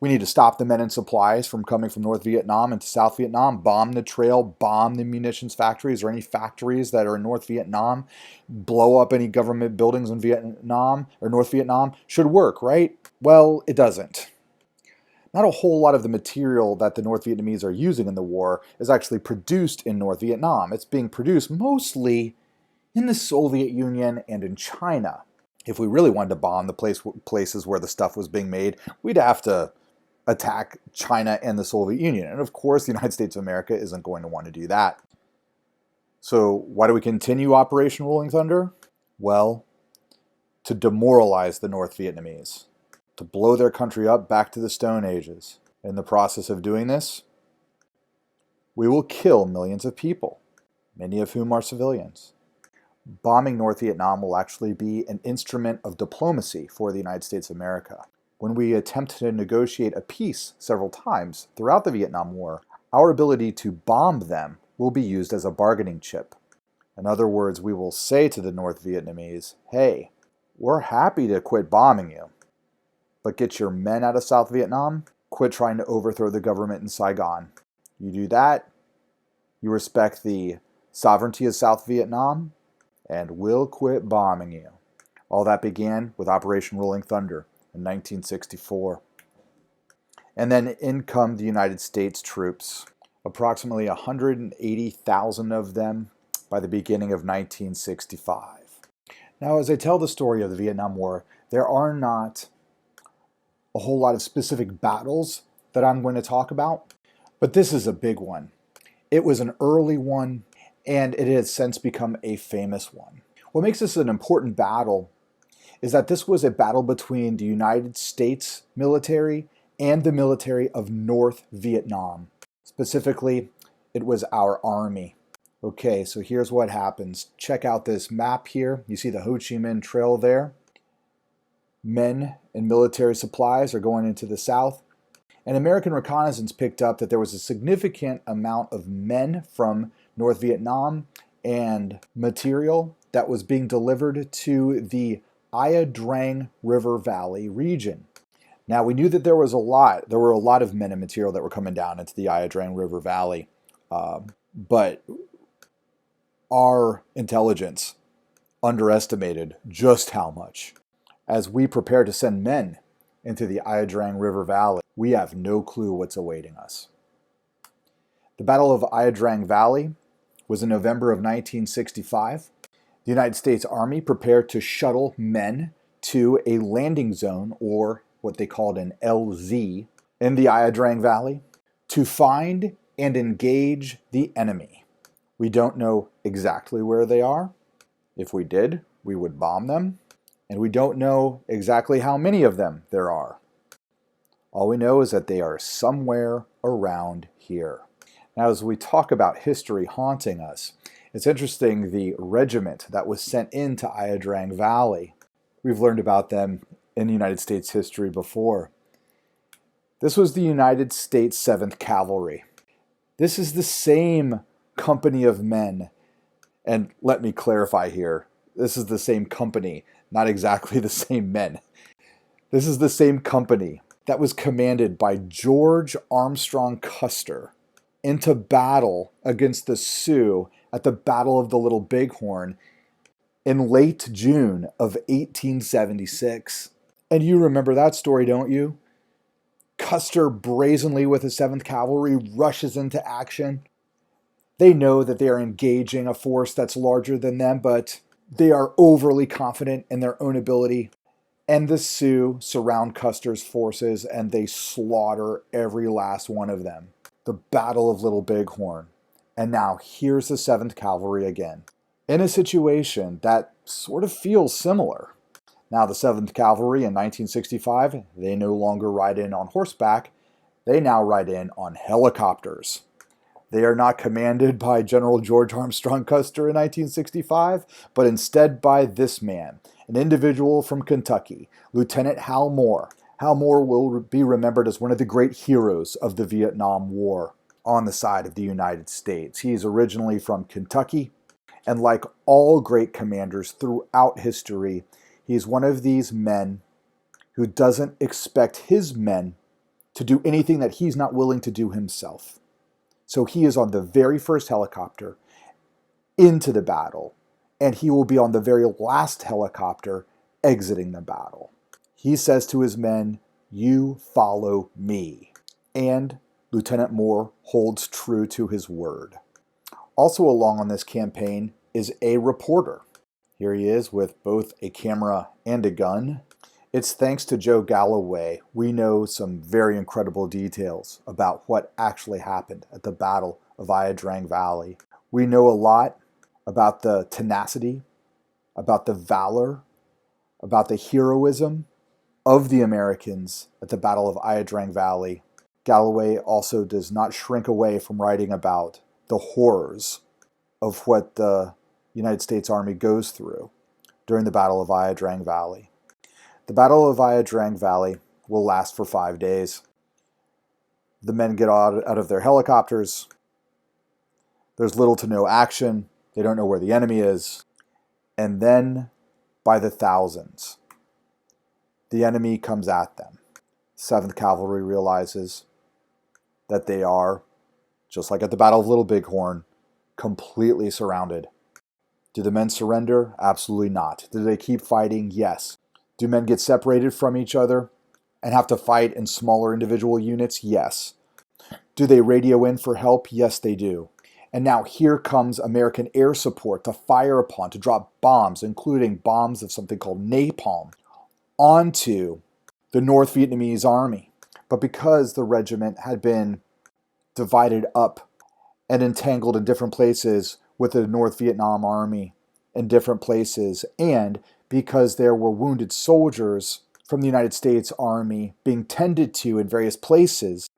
We need to stop the men and supplies from coming from North Vietnam into South Vietnam, bomb the trail, bomb the munitions factories or any factories that are in North Vietnam, blow up any government buildings in Vietnam or North Vietnam. Should work, right? Well, it doesn't. Not a whole lot of the material that the North Vietnamese are using in the war is actually produced in North Vietnam. It's being produced mostly in the Soviet Union and in China. If we really wanted to bomb the places where the stuff was being made, we'd have to attack China and the Soviet Union. And of course, the United States of America isn't going to want to do that. So why do we continue Operation Rolling Thunder? Well, to demoralize the North Vietnamese, to blow their country up back to the Stone Ages. In the process of doing this, we will kill millions of people, many of whom are civilians. Bombing North Vietnam will actually be an instrument of diplomacy for the United States of America. When we attempt to negotiate a peace several times throughout the Vietnam War, our ability to bomb them will be used as a bargaining chip. In other words, we will say to the North Vietnamese, hey, we're happy to quit bombing you, but get your men out of South Vietnam, quit trying to overthrow the government in Saigon. You do that, you respect the sovereignty of South Vietnam, and we'll quit bombing you. All that began with Operation Rolling Thunder in 1964. And then in come the United States troops, approximately 180,000 of them by the beginning of 1965. Now, as I tell the story of the Vietnam War, there are not a whole lot of specific battles that I'm going to talk about, but this is a big one. It was an early one, and it has since become a famous one. What makes this an important battle is that this was a battle between the United States military and the military of North Vietnam. Specifically, it was our army. Okay, so here's what happens. Check out this map here. You see the Ho Chi Minh Trail there. Men and military supplies are going into the south. And American reconnaissance picked up that there was a significant amount of men from North Vietnam and material that was being delivered to the Ia Drang River Valley region. Now, we knew that there were a lot of men and material that were coming down into the Ia Drang River Valley, but our intelligence underestimated just how much. As we prepare to send men into the Ia Drang River Valley, we have no clue what's awaiting us. The Battle of Ia Drang Valley was in November of 1965. The United States Army prepared to shuttle men to a landing zone, or what they called an LZ, in the Ia Drang Valley to find and engage the enemy. We don't know exactly where they are. If we did, we would bomb them. And we don't know exactly how many of them there are. All we know is that they are somewhere around here. Now, as we talk about history haunting us, it's interesting the regiment that was sent into Ia Drang Valley. We've learned about them in United States history before. This was the United States 7th Cavalry. This is the same company of men. And let me clarify here. This is the same company, not exactly the same men. This is the same company that was commanded by George Armstrong Custer into battle against the Sioux at the Battle of the Little Bighorn in late June of 1876. And you remember that story, don't you? Custer brazenly with the 7th Cavalry rushes into action. They know that they are engaging a force that's larger than them, but they are overly confident in their own ability. And the Sioux surround Custer's forces and they slaughter every last one of them. The Battle of Little Bighorn. And now here's the 7th Cavalry again, in a situation that sort of feels similar. Now the 7th Cavalry in 1965, they no longer ride in on horseback. They now ride in on helicopters. They are not commanded by General George Armstrong Custer in 1965, but instead by this man, an individual from Kentucky, Lieutenant Hal Moore. Hal Moore will be remembered as one of the great heroes of the Vietnam War on the side of the United States. He's originally from Kentucky, and like all great commanders throughout history, he's one of these men who doesn't expect his men to do anything that he's not willing to do himself. So he is on the very first helicopter into the battle, and he will be on the very last helicopter exiting the battle. He says to his men, "You follow me." And Lieutenant Moore holds true to his word. Also along on this campaign is a reporter. Here he is with both a camera and a gun. It's thanks to Joe Galloway we know some very incredible details about what actually happened at the Battle of Ia Drang Valley. We know a lot about the tenacity, about the valor, about the heroism of the Americans at the Battle of Ia Drang Valley. Galloway also does not shrink away from writing about the horrors of what the United States Army goes through during the Battle of Ia Drang Valley. The Battle of Ia Drang Valley will last for 5 days. The men get out of their helicopters. There's little to no action. They don't know where the enemy is. And then, by the thousands, the enemy comes at them. 7th Cavalry realizes that they are, just like at the Battle of Little Bighorn, completely surrounded. Do the men surrender? Absolutely not. Do they keep fighting? Yes. Do men get separated from each other and have to fight in smaller individual units? Yes. Do they radio in for help? Yes, they do. And now here comes American air support to fire upon, to drop bombs, including bombs of something called napalm, onto the North Vietnamese army. But because the regiment had been divided up and entangled in different places with the North Vietnam army in different places, and because there were wounded soldiers from the United States Army being tended to in various places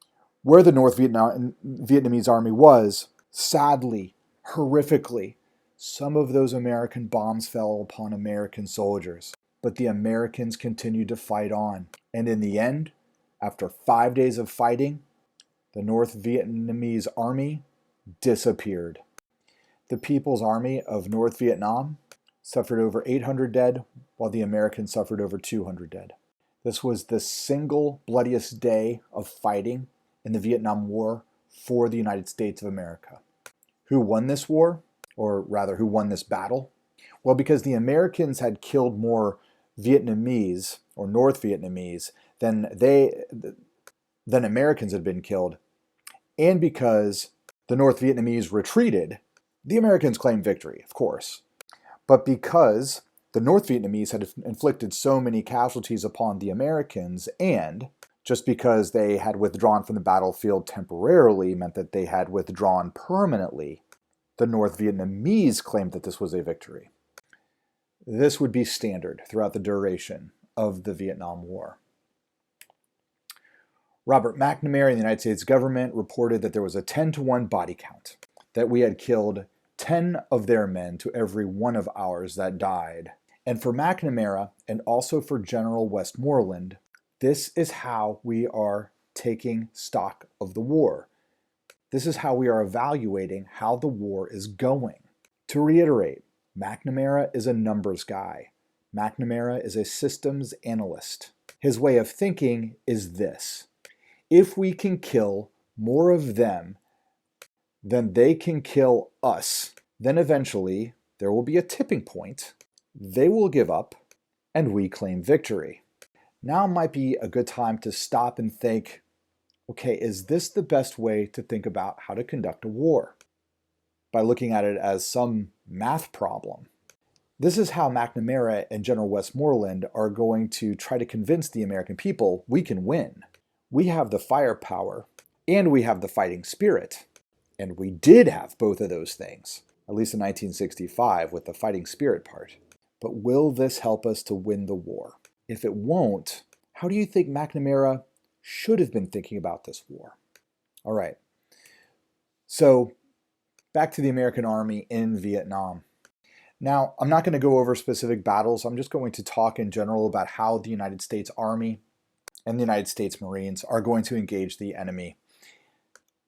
where the North Vietnamese Army was, sadly, horrifically, some of those American bombs fell upon American soldiers. But the Americans continued to fight on. And in the end, after 5 days of fighting, the North Vietnamese Army disappeared. The People's Army of North Vietnam suffered over 800 dead, while the Americans suffered over 200 dead. This was the single bloodiest day of fighting in the Vietnam War for the United States of America. Who won this war? Or rather, who won this battle? Well, because the Americans had killed more Vietnamese, or North Vietnamese, than Americans had been killed, and because the North Vietnamese retreated, the Americans claimed victory, of course. But because the North Vietnamese had inflicted so many casualties upon the Americans, and just because they had withdrawn from the battlefield temporarily meant that they had withdrawn permanently, the North Vietnamese claimed that this was a victory. This would be standard throughout the duration of the Vietnam War. Robert McNamara in the United States government reported that there was a 10-to-1 body count, that we had killed 10 of their men to every one of ours that died. And for McNamara, and also for General Westmoreland, this is how we are taking stock of the war. This is how we are evaluating how the war is going. To reiterate, McNamara is a numbers guy. McNamara is a systems analyst. His way of thinking is this: if we can kill more of them than they can kill us, then eventually there will be a tipping point. They will give up, and we claim victory. Now might be a good time to stop and think, okay, is this the best way to think about how to conduct a war? By looking at it as some math problem. This is how McNamara and General Westmoreland are going to try to convince the American people we can win. We have the firepower and we have the fighting spirit. And we did have both of those things, at least in 1965 with the fighting spirit part. But will this help us to win the war? If it won't, how do you think McNamara should have been thinking about this war? All right. So back to the American Army in Vietnam. Now, I'm not going to go over specific battles. I'm just going to talk in general about how the United States Army and the United States Marines are going to engage the enemy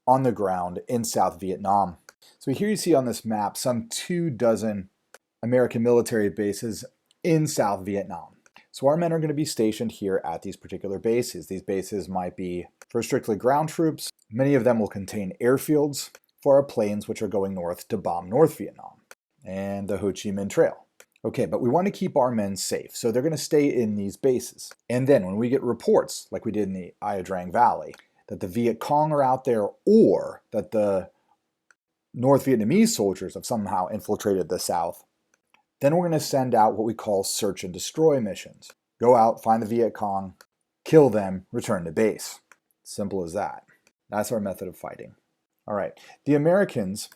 on the ground in South Vietnam. So here you see on this map some 24 American military bases in South Vietnam. So our men are going to be stationed here at these particular bases. These bases might be for strictly ground troops. Many of them will contain airfields for our planes which are going north to bomb North Vietnam and the Ho Chi Minh Trail. Okay, but we want to keep our men safe, so they're going to stay in these bases. And then when we get reports, like we did in the Ia Drang Valley, that the Viet Cong are out there or that the North Vietnamese soldiers have somehow infiltrated the South, then we're going to send out what we call search and destroy missions. Go out, find the Viet Cong, kill them, return to base. Simple as that. That's our method of fighting. All right, the Americans,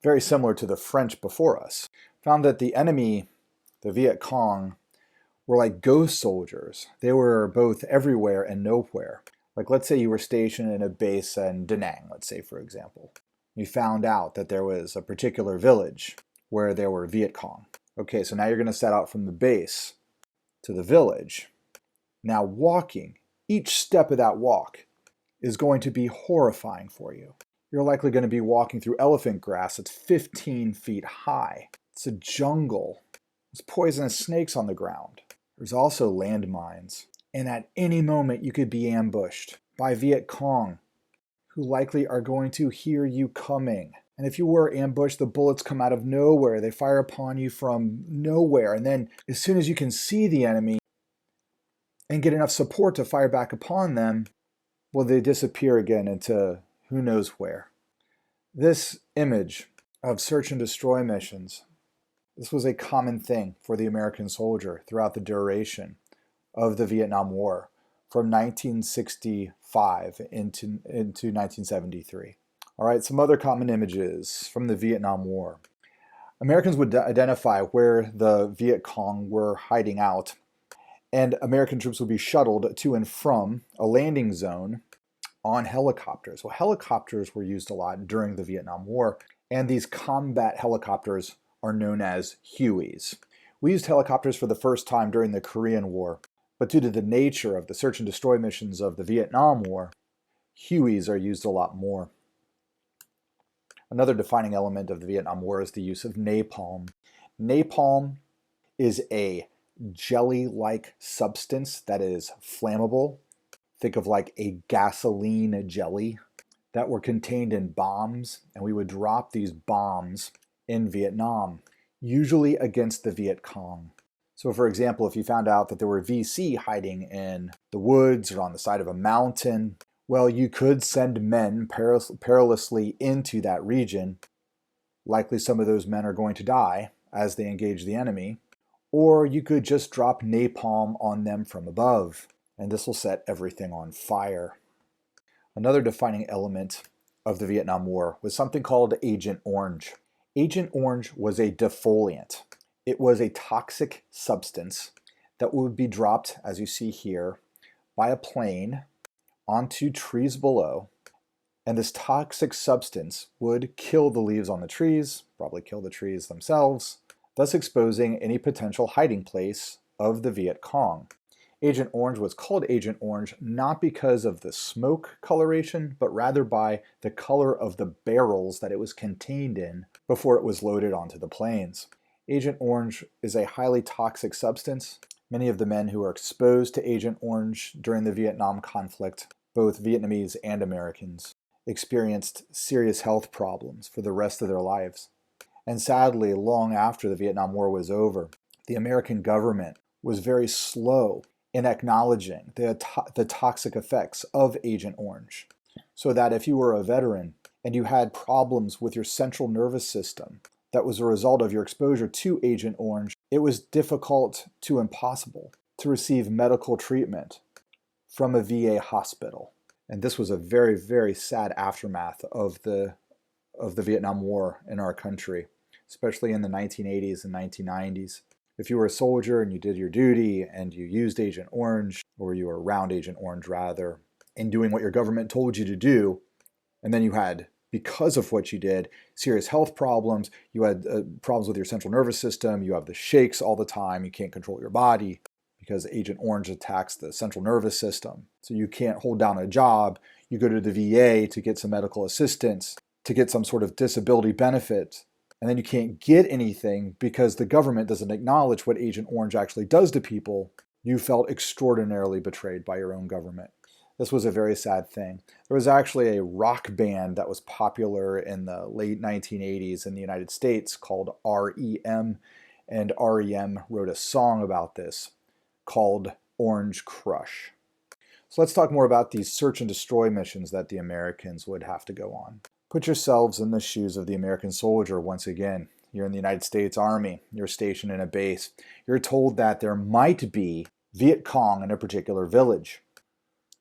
very similar to the French before us, found that the enemy, the Viet Cong, were like ghost soldiers. They were both everywhere and nowhere. Like let's say you were stationed in a base in Da Nang, let's say for example. You found out that there was a particular village where there were Viet Cong. Okay, so now you're going to set out from the base to the village. Now walking, each step of that walk is going to be horrifying for you. You're likely going to be walking through elephant grass that's 15 feet high. It's a jungle. There's poisonous snakes on the ground. There's also landmines. And at any moment you could be ambushed by Viet Cong, who likely are going to hear you coming. And if you were ambushed, the bullets come out of nowhere. They fire upon you from nowhere. And then as soon as you can see the enemy and get enough support to fire back upon them, well, they disappear again into who knows where. This image of search and destroy missions, this was a common thing for the American soldier throughout the duration of the Vietnam War from 1965 into 1973. All right, some other common images from the Vietnam War. Americans would identify where the Viet Cong were hiding out, and American troops would be shuttled to and from a landing zone on helicopters. Well, helicopters were used a lot during the Vietnam War, and these combat helicopters are known as Hueys. We used helicopters for the first time during the Korean War, but due to the nature of the search and destroy missions of the Vietnam War, Hueys are used a lot more. Another defining element of the Vietnam War is the use of napalm. Napalm is a jelly-like substance that is flammable. Think of like a gasoline jelly that were contained in bombs, and we would drop these bombs in Vietnam, usually against the Viet Cong. So for example, if you found out that there were VC hiding in the woods or on the side of a mountain, well, you could send men perilously into that region. Likely some of those men are going to die as they engage the enemy. Or you could just drop napalm on them from above, and this will set everything on fire. Another defining element of the Vietnam War was something called Agent Orange. Agent Orange was a defoliant. It was a toxic substance that would be dropped, as you see here, by a plane onto trees below, and this toxic substance would kill the leaves on the trees, probably kill the trees themselves, thus exposing any potential hiding place of the Viet Cong. Agent Orange was called Agent Orange not because of the smoke coloration, but rather by the color of the barrels that it was contained in before it was loaded onto the planes. Agent Orange is a highly toxic substance. Many of the men who were exposed to Agent Orange during the Vietnam conflict, both Vietnamese and Americans, experienced serious health problems for the rest of their lives. And sadly, long after the Vietnam War was over, the American government was very slow in acknowledging the toxic effects of Agent Orange. So that if you were a veteran and you had problems with your central nervous system that was a result of your exposure to Agent Orange, it was difficult to impossible to receive medical treatment from a VA hospital. And this was a very, very sad aftermath of the Vietnam War in our country, especially in the 1980s and 1990s. If you were a soldier and you did your duty and you used Agent Orange, or you were around Agent Orange rather, in doing what your government told you to do, and then you had, because of what you did, serious health problems, you had problems with your central nervous system, you have the shakes all the time, you can't control your body because Agent Orange attacks the central nervous system. So you can't hold down a job, you go to the VA to get some medical assistance, to get some sort of disability benefit, and then you can't get anything because the government doesn't acknowledge what Agent Orange actually does to people. You felt extraordinarily betrayed by your own government. This was a very sad thing. There was actually a rock band that was popular in the late 1980s in the United States called REM, and REM wrote a song about this called Orange Crush. So let's talk more about these search and destroy missions that the Americans would have to go on. Put yourselves in the shoes of the American soldier once again. You're in the United States Army. You're stationed in a base. You're told that there might be Viet Cong in a particular village.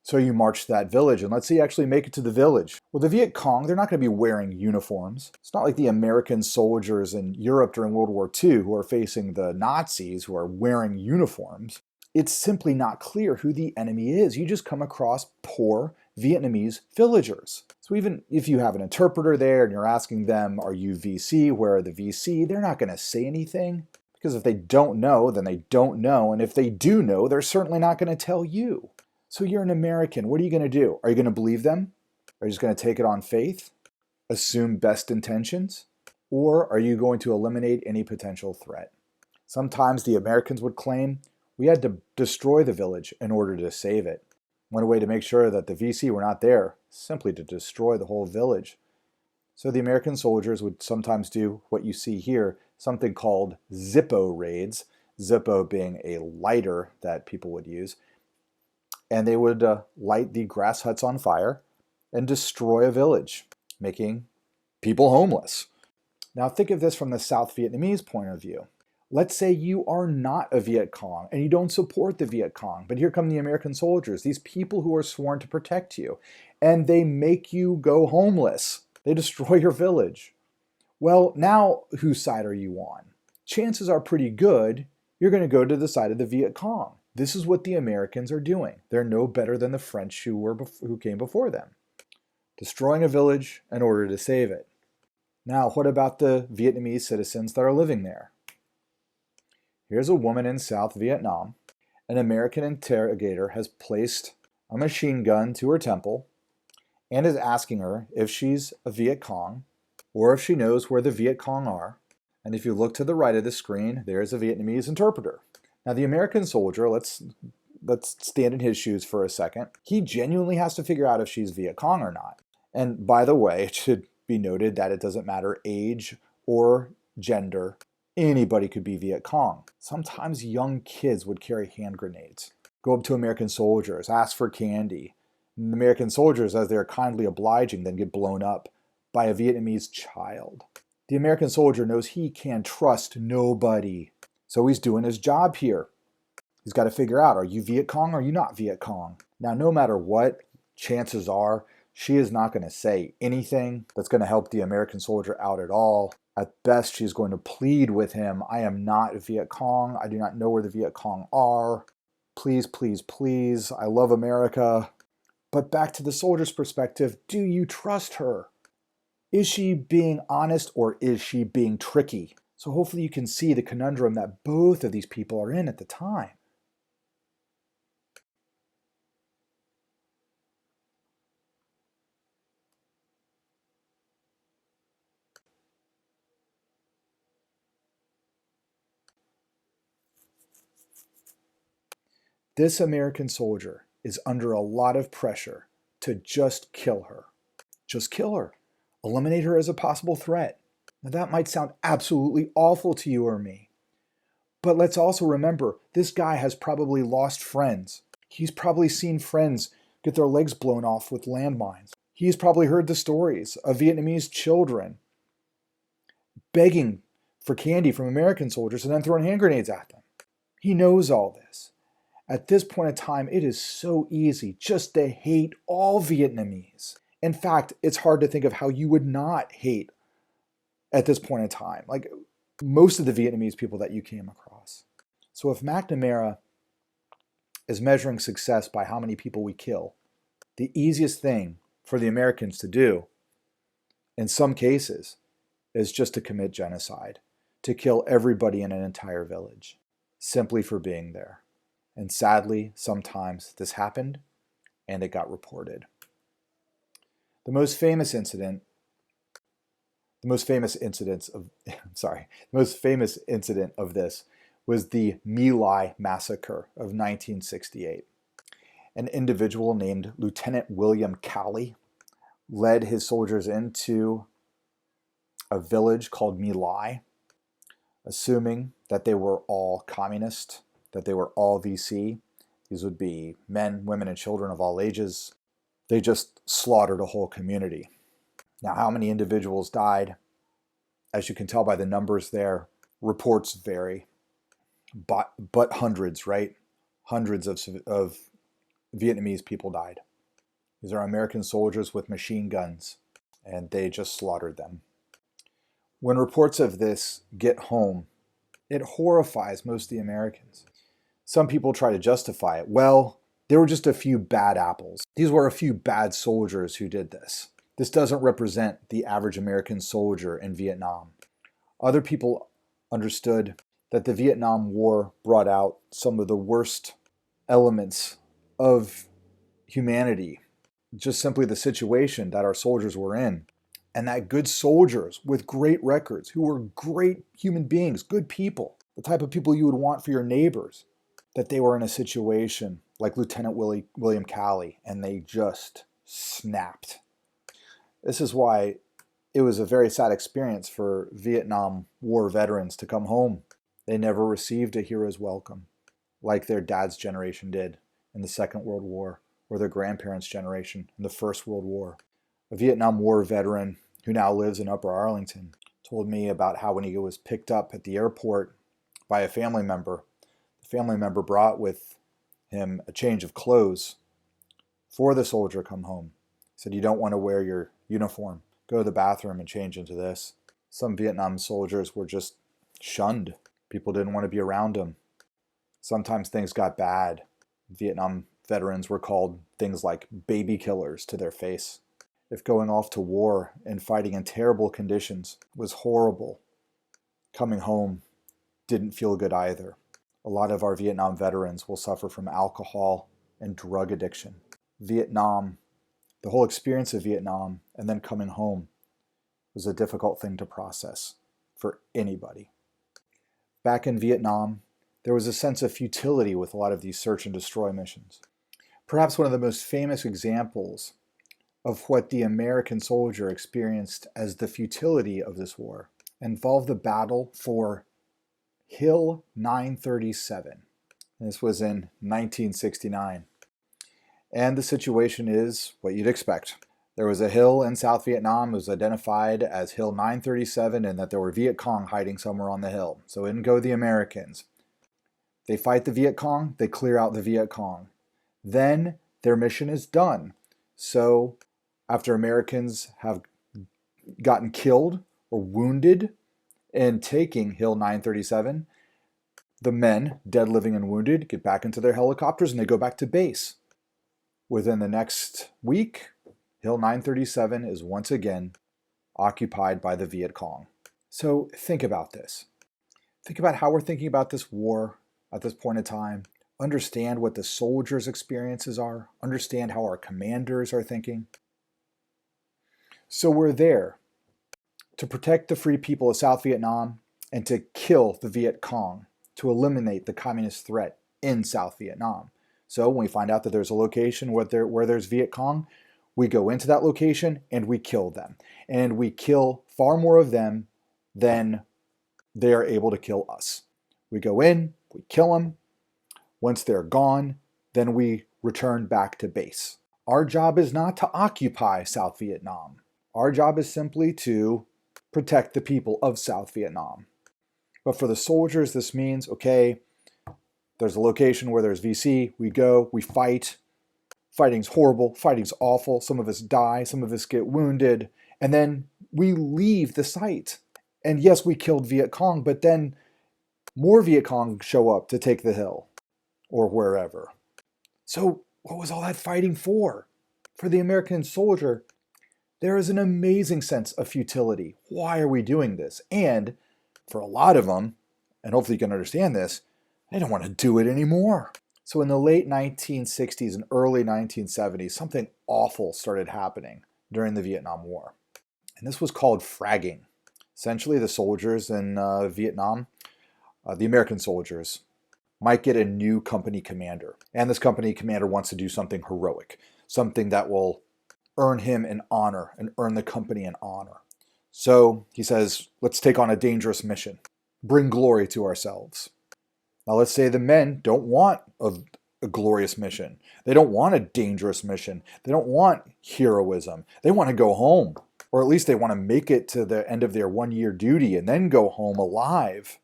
So you march to that village, and let's say you actually make it to the village. Well, the Viet Cong, they're not going to be wearing uniforms. It's not like the American soldiers in Europe during World War II who are facing the Nazis who are wearing uniforms. It's simply not clear who the enemy is. You just come across poor Vietnamese villagers. So even if you have an interpreter there and you're asking them, are you VC, where are the VC, they're not going to say anything. Because if they don't know, then they don't know. And if they do know, they're certainly not going to tell you. So you're an American. What are you going to do? Are you going to believe them? Are you just going to take it on faith? Assume best intentions? Or are you going to eliminate any potential threat? Sometimes the Americans would claim, we had to destroy the village in order to save it. One way to make sure that the VC were not there, simply to destroy the whole village. So the American soldiers would sometimes do what you see here, something called Zippo raids, Zippo being a lighter that people would use. And they would light the grass huts on fire and destroy a village, making people homeless. Now think of this from the South Vietnamese point of view. Let's say you are not a Viet Cong and you don't support the Viet Cong, but here come the American soldiers, these people who are sworn to protect you, and they make you go homeless. They destroy your village. Well, now whose side are you on? Chances are pretty good you're going to go to the side of the Viet Cong. This is what the Americans are doing. They're no better than the French who came before them. Destroying a village in order to save it. Now, what about the Vietnamese citizens that are living there? Here's a woman in South Vietnam. An American interrogator has placed a machine gun to her temple and is asking her if she's a Viet Cong or if she knows where the Viet Cong are. And if you look to the right of the screen, there's a Vietnamese interpreter. Now the American soldier, let's stand in his shoes for a second. He genuinely has to figure out if she's Viet Cong or not. And by the way, it should be noted that it doesn't matter age or gender. Anybody could be Viet Cong. Sometimes young kids would carry hand grenades. Go up to American soldiers, ask for candy. And the American soldiers, as they're kindly obliging, then get blown up by a Vietnamese child. The American soldier knows he can trust nobody. So he's doing his job here. He's got to figure out, are you Viet Cong or are you not Viet Cong? Now, no matter what, chances are she is not going to say anything that's going to help the American soldier out at all. At best, she's going to plead with him, I am not Viet Cong. I do not know where the Viet Cong are. Please, please, please. I love America. But back to the soldier's perspective, do you trust her? Is she being honest or is she being tricky? So hopefully you can see the conundrum that both of these people are in at the time. This American soldier is under a lot of pressure to just kill her. Just kill her. Eliminate her as a possible threat. Now that might sound absolutely awful to you or me. But let's also remember, this guy has probably lost friends. He's probably seen friends get their legs blown off with landmines. He's probably heard the stories of Vietnamese children begging for candy from American soldiers and then throwing hand grenades at them. He knows all this. At this point in time, it is so easy just to hate all Vietnamese. In fact, it's hard to think of how you would not hate at this point in time, like most of the Vietnamese people that you came across. So if McNamara is measuring success by how many people we kill, the easiest thing for the Americans to do, in some cases, is just to commit genocide, to kill everybody in an entire village, simply for being there. And sadly, sometimes this happened, and it got reported. The most famous incident of this was the My Lai massacre of 1968. An individual named Lieutenant William Calley led his soldiers into a village called My Lai, assuming that they were all communist, that they were all VC. These would be men, women, and children of all ages. They just slaughtered a whole community. Now, how many individuals died? As you can tell by the numbers there, reports vary, but hundreds, right? Hundreds of Vietnamese people died. These are American soldiers with machine guns, and they just slaughtered them. When reports of this get home, it horrifies most of the Americans. Some people try to justify it. Well, there were just a few bad apples. These were a few bad soldiers who did this. This doesn't represent the average American soldier in Vietnam. Other people understood that the Vietnam War brought out some of the worst elements of humanity, just simply the situation that our soldiers were in, and that good soldiers with great records, who were great human beings, good people, the type of people you would want for your neighbors, that they were in a situation like Lieutenant William Calley, and they just snapped. This is why it was a very sad experience for Vietnam War veterans to come home. They never received a hero's welcome like their dad's generation did in the Second World War, or their grandparents' generation in the First World War. A Vietnam War veteran who now lives in Upper Arlington told me about how when he was picked up at the airport by a family member, the family member brought with him a change of clothes for the soldier come home. He said, "You don't want to wear your uniform. Go to the bathroom and change into this." Some Vietnam soldiers were just shunned. People didn't want to be around them. Sometimes things got bad. Vietnam veterans were called things like baby killers to their face. If going off to war and fighting in terrible conditions was horrible, coming home didn't feel good either. A lot of our Vietnam veterans will suffer from alcohol and drug addiction. Vietnam, the whole experience of Vietnam and then coming home was a difficult thing to process for anybody. Back in Vietnam, there was a sense of futility with a lot of these search and destroy missions. Perhaps one of the most famous examples of what the American soldier experienced as the futility of this war involved the battle for Hill 937. This was in 1969. And the situation is what you'd expect. There was a hill in South Vietnam. It was identified as Hill 937, and that there were Viet Cong hiding somewhere on the hill. So in go the Americans. They fight the Viet Cong, they clear out the Viet Cong. Then their mission is done. So after Americans have gotten killed or wounded in taking Hill 937, the men, dead, living, and wounded, get back into their helicopters and they go back to base. Within the next week, Hill 937 is once again occupied by the Viet Cong. So think about this. Think about how we're thinking about this war at this point in time. Understand what the soldiers' experiences are. Understand how our commanders are thinking. So we're there to protect the free people of South Vietnam and to kill the Viet Cong, to eliminate the communist threat in South Vietnam. So when we find out that there's a location where there's Viet Cong, we go into that location and we kill them. And we kill far more of them than they are able to kill us. We go in, we kill them. Once they're gone, then we return back to base. Our job is not to occupy South Vietnam. Our job is simply to protect the people of South Vietnam. But for the soldiers, this means, okay, there's a location where there's VC, we go, we fight. Fighting's horrible, fighting's awful. Some of us die, some of us get wounded, and then we leave the site. And yes, we killed Viet Cong, but then more Viet Cong show up to take the hill or wherever. So what was all that fighting for? For the American soldier, there is an amazing sense of futility. Why are we doing this? And for a lot of them, and hopefully you can understand this, they don't want to do it anymore. So in the late 1960s and early 1970s, something awful started happening during the Vietnam War. And this was called fragging. Essentially, the soldiers in Vietnam, the American soldiers, might get a new company commander. And this company commander wants to do something heroic, something that will earn him an honor and earn the company an honor. So he says, let's take on a dangerous mission, bring glory to ourselves. Now let's say the men don't want a glorious mission. They don't want a dangerous mission. They don't want heroism. They want to go home, or at least they want to make it to the end of their 1-year duty and then go home alive.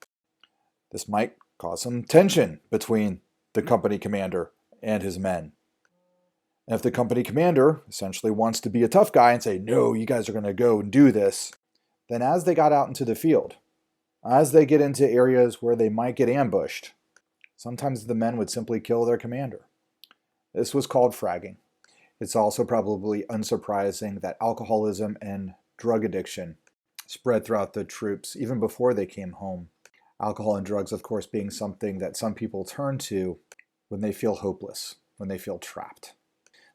This might cause some tension between the company commander and his men. And if the company commander essentially wants to be a tough guy and say, no, you guys are going to go and do this, then as they got out into the field, as they get into areas where they might get ambushed, sometimes the men would simply kill their commander. This was called fragging. It's also probably unsurprising that alcoholism and drug addiction spread throughout the troops even before they came home. Alcohol and drugs, of course, being something that some people turn to when they feel hopeless, when they feel trapped.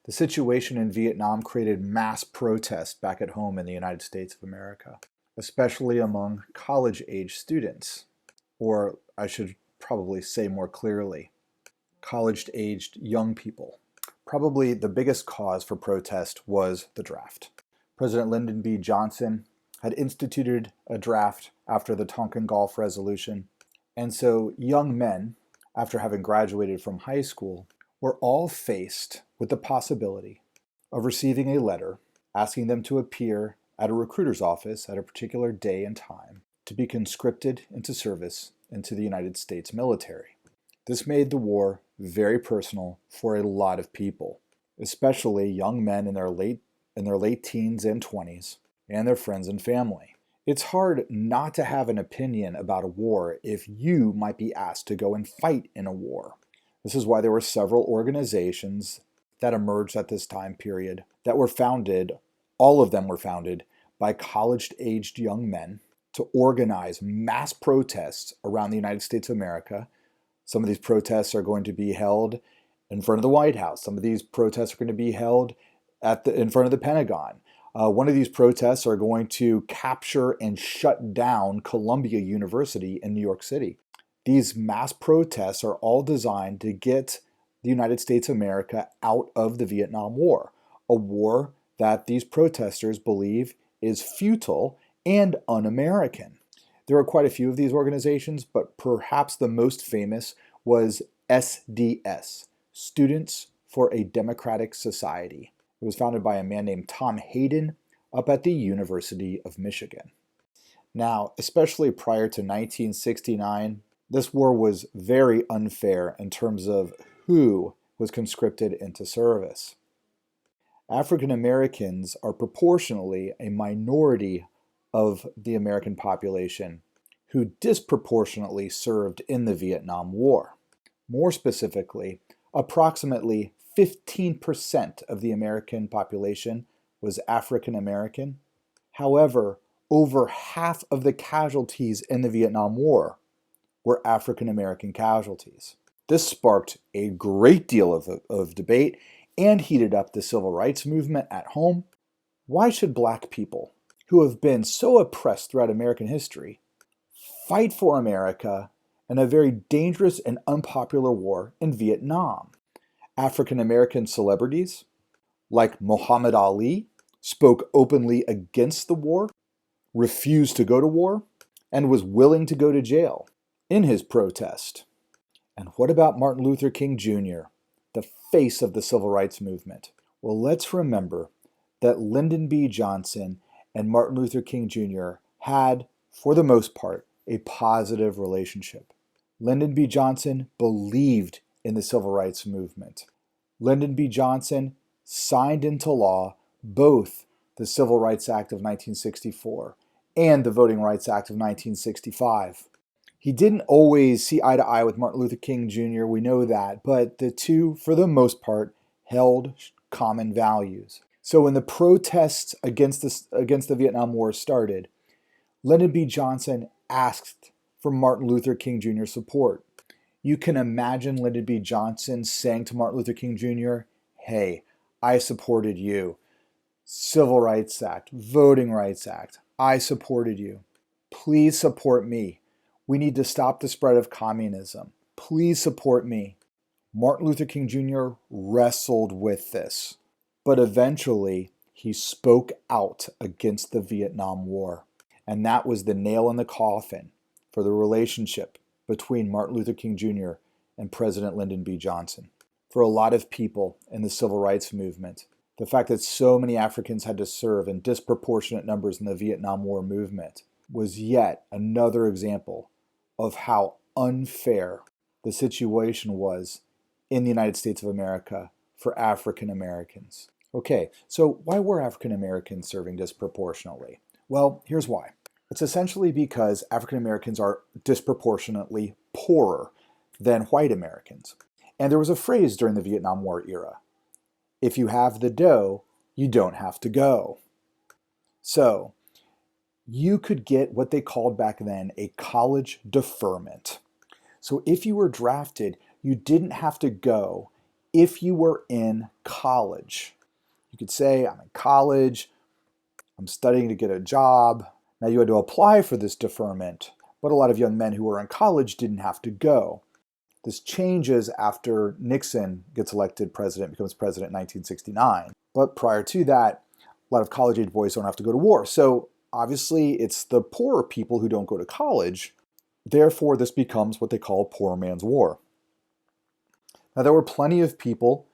The situation in Vietnam created mass protest back at home in the United States of America, especially among college-age students, or I should probably say more clearly, college-aged young people. Probably the biggest cause for protest was the draft. President Lyndon B. Johnson had instituted a draft after the Tonkin Gulf Resolution, and so young men, after having graduated from high school, were all faced with the possibility of receiving a letter asking them to appear at a recruiter's office at a particular day and time to be conscripted into service into the United States military. This made the war very personal for a lot of people, especially young men in their late teens and 20s, and their friends and family. It's hard not to have an opinion about a war if you might be asked to go and fight in a war. This is why there were several organizations that emerged at this time period that were founded, all of them were founded by college-aged young men to organize mass protests around the United States of America. Some of these protests are going to be held in front of the White House. Some of these protests are going to be held in front of the Pentagon. One of these protests are going to capture and shut down Columbia University in New York City. These mass protests are all designed to get the United States of America out of the Vietnam War, a war that these protesters believe is futile and un-American. There are quite a few of these organizations, but perhaps the most famous was SDS, Students for a Democratic Society. It was founded by a man named Tom Hayden up at the University of Michigan. Now, especially prior to 1969, this war was very unfair in terms of who was conscripted into service. African Americans are proportionally a minority of the American population who disproportionately served in the Vietnam War. More specifically, approximately 15% of the American population was African American. However, over half of the casualties in the Vietnam War were African American casualties. This sparked a great deal of debate and heated up the civil rights movement at home. Why should Black people, who have been so oppressed throughout American history, fight for America in a very dangerous and unpopular war in Vietnam? African American celebrities like Muhammad Ali spoke openly against the war, refused to go to war, and was willing to go to jail in his protest. And what about Martin Luther King Jr., the face of the civil rights movement? Well, let's remember that Lyndon B. Johnson and Martin Luther King Jr. had, for the most part, a positive relationship. Lyndon B. Johnson believed in the civil rights movement. Lyndon B. Johnson signed into law both the Civil Rights Act of 1964 and the Voting Rights Act of 1965. He didn't always see eye to eye with Martin Luther King Jr., we know that, but the two, for the most part, held common values. So when the protests against the Vietnam War started, Lyndon B. Johnson asked for Martin Luther King Jr.'s support. You can imagine Lyndon B. Johnson saying to Martin Luther King Jr., "Hey, I supported you. Civil Rights Act, Voting Rights Act, I supported you. Please support me. We need to stop the spread of communism. Please support me." Martin Luther King Jr. wrestled with this, but eventually he spoke out against the Vietnam War. And that was the nail in the coffin for the relationship between Martin Luther King Jr. and President Lyndon B. Johnson. For a lot of people in the civil rights movement, the fact that so many Africans had to serve in disproportionate numbers in the Vietnam War movement was yet another example of how unfair the situation was in the United States of America for African Americans. Okay, so why were African Americans serving disproportionately? Well, here's why. It's essentially because African Americans are disproportionately poorer than white Americans. And there was a phrase during the Vietnam War era: if you have the dough, you don't have to go. So you could get what they called back then a college deferment. So if you were drafted, you didn't have to go if you were in college. You could say, "I'm in college, I'm studying to get a job." Now you had to apply for this deferment, but a lot of young men who were in college didn't have to go. This changes after Nixon gets elected president, becomes president in 1969. But prior to that, a lot of college-age boys don't have to go to war. So obviously it's the poorer people who don't go to college. Therefore, this becomes what they call poor man's war. Now there were plenty of people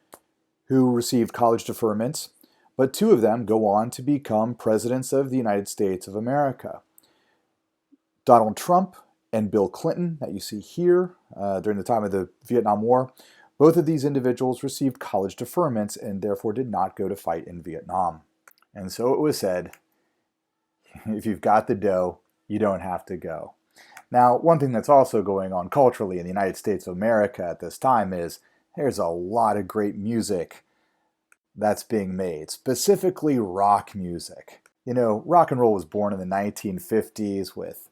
who received college deferments, but two of them go on to become presidents of the United States of America. Donald Trump and Bill Clinton, that you see here during the time of the Vietnam War, both of these individuals received college deferments and therefore did not go to fight in Vietnam. And so it was said, if you've got the dough, you don't have to go. Now, one thing that's also going on culturally in the United States of America at this time is there's a lot of great music that's being made, specifically rock music. You know, rock and roll was born in the 1950s with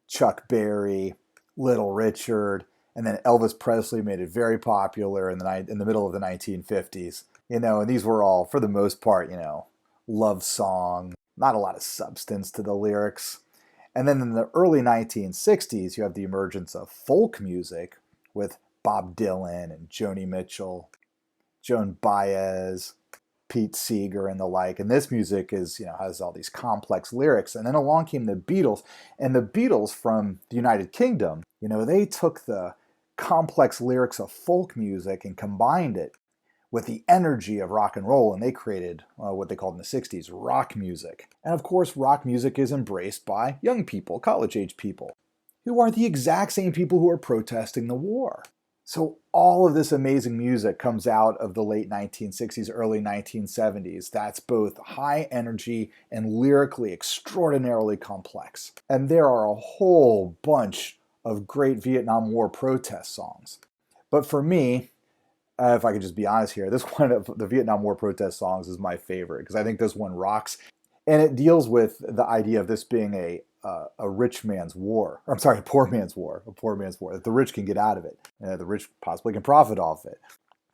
Chuck Berry, Little Richard, and then Elvis Presley made it very popular in the middle of the 1950s. You know, and these were all, for the most part, you know, love songs, not a lot of substance to the lyrics. And then in the early 1960s, you have the emergence of folk music with Bob Dylan and Joni Mitchell, Joan Baez, Pete Seeger, and the like. And this music is, you know, has all these complex lyrics. And then along came the Beatles. And the Beatles from the United Kingdom, you know, they took the complex lyrics of folk music and combined it with the energy of rock and roll, and they created what they called in the 60s rock music. And of course, rock music is embraced by young people, college-age people, who are the exact same people who are protesting the war. So all of this amazing music comes out of the late 1960s, early 1970s. That's both high energy and lyrically extraordinarily complex. And there are a whole bunch of great Vietnam War protest songs. But for me, if I could just be honest here, this one of the Vietnam War protest songs is my favorite because I think this one rocks. And it deals with the idea of this being a rich man's war. Or, I'm sorry, a poor man's war. A poor man's war. That the rich can get out of it. The rich possibly can profit off it.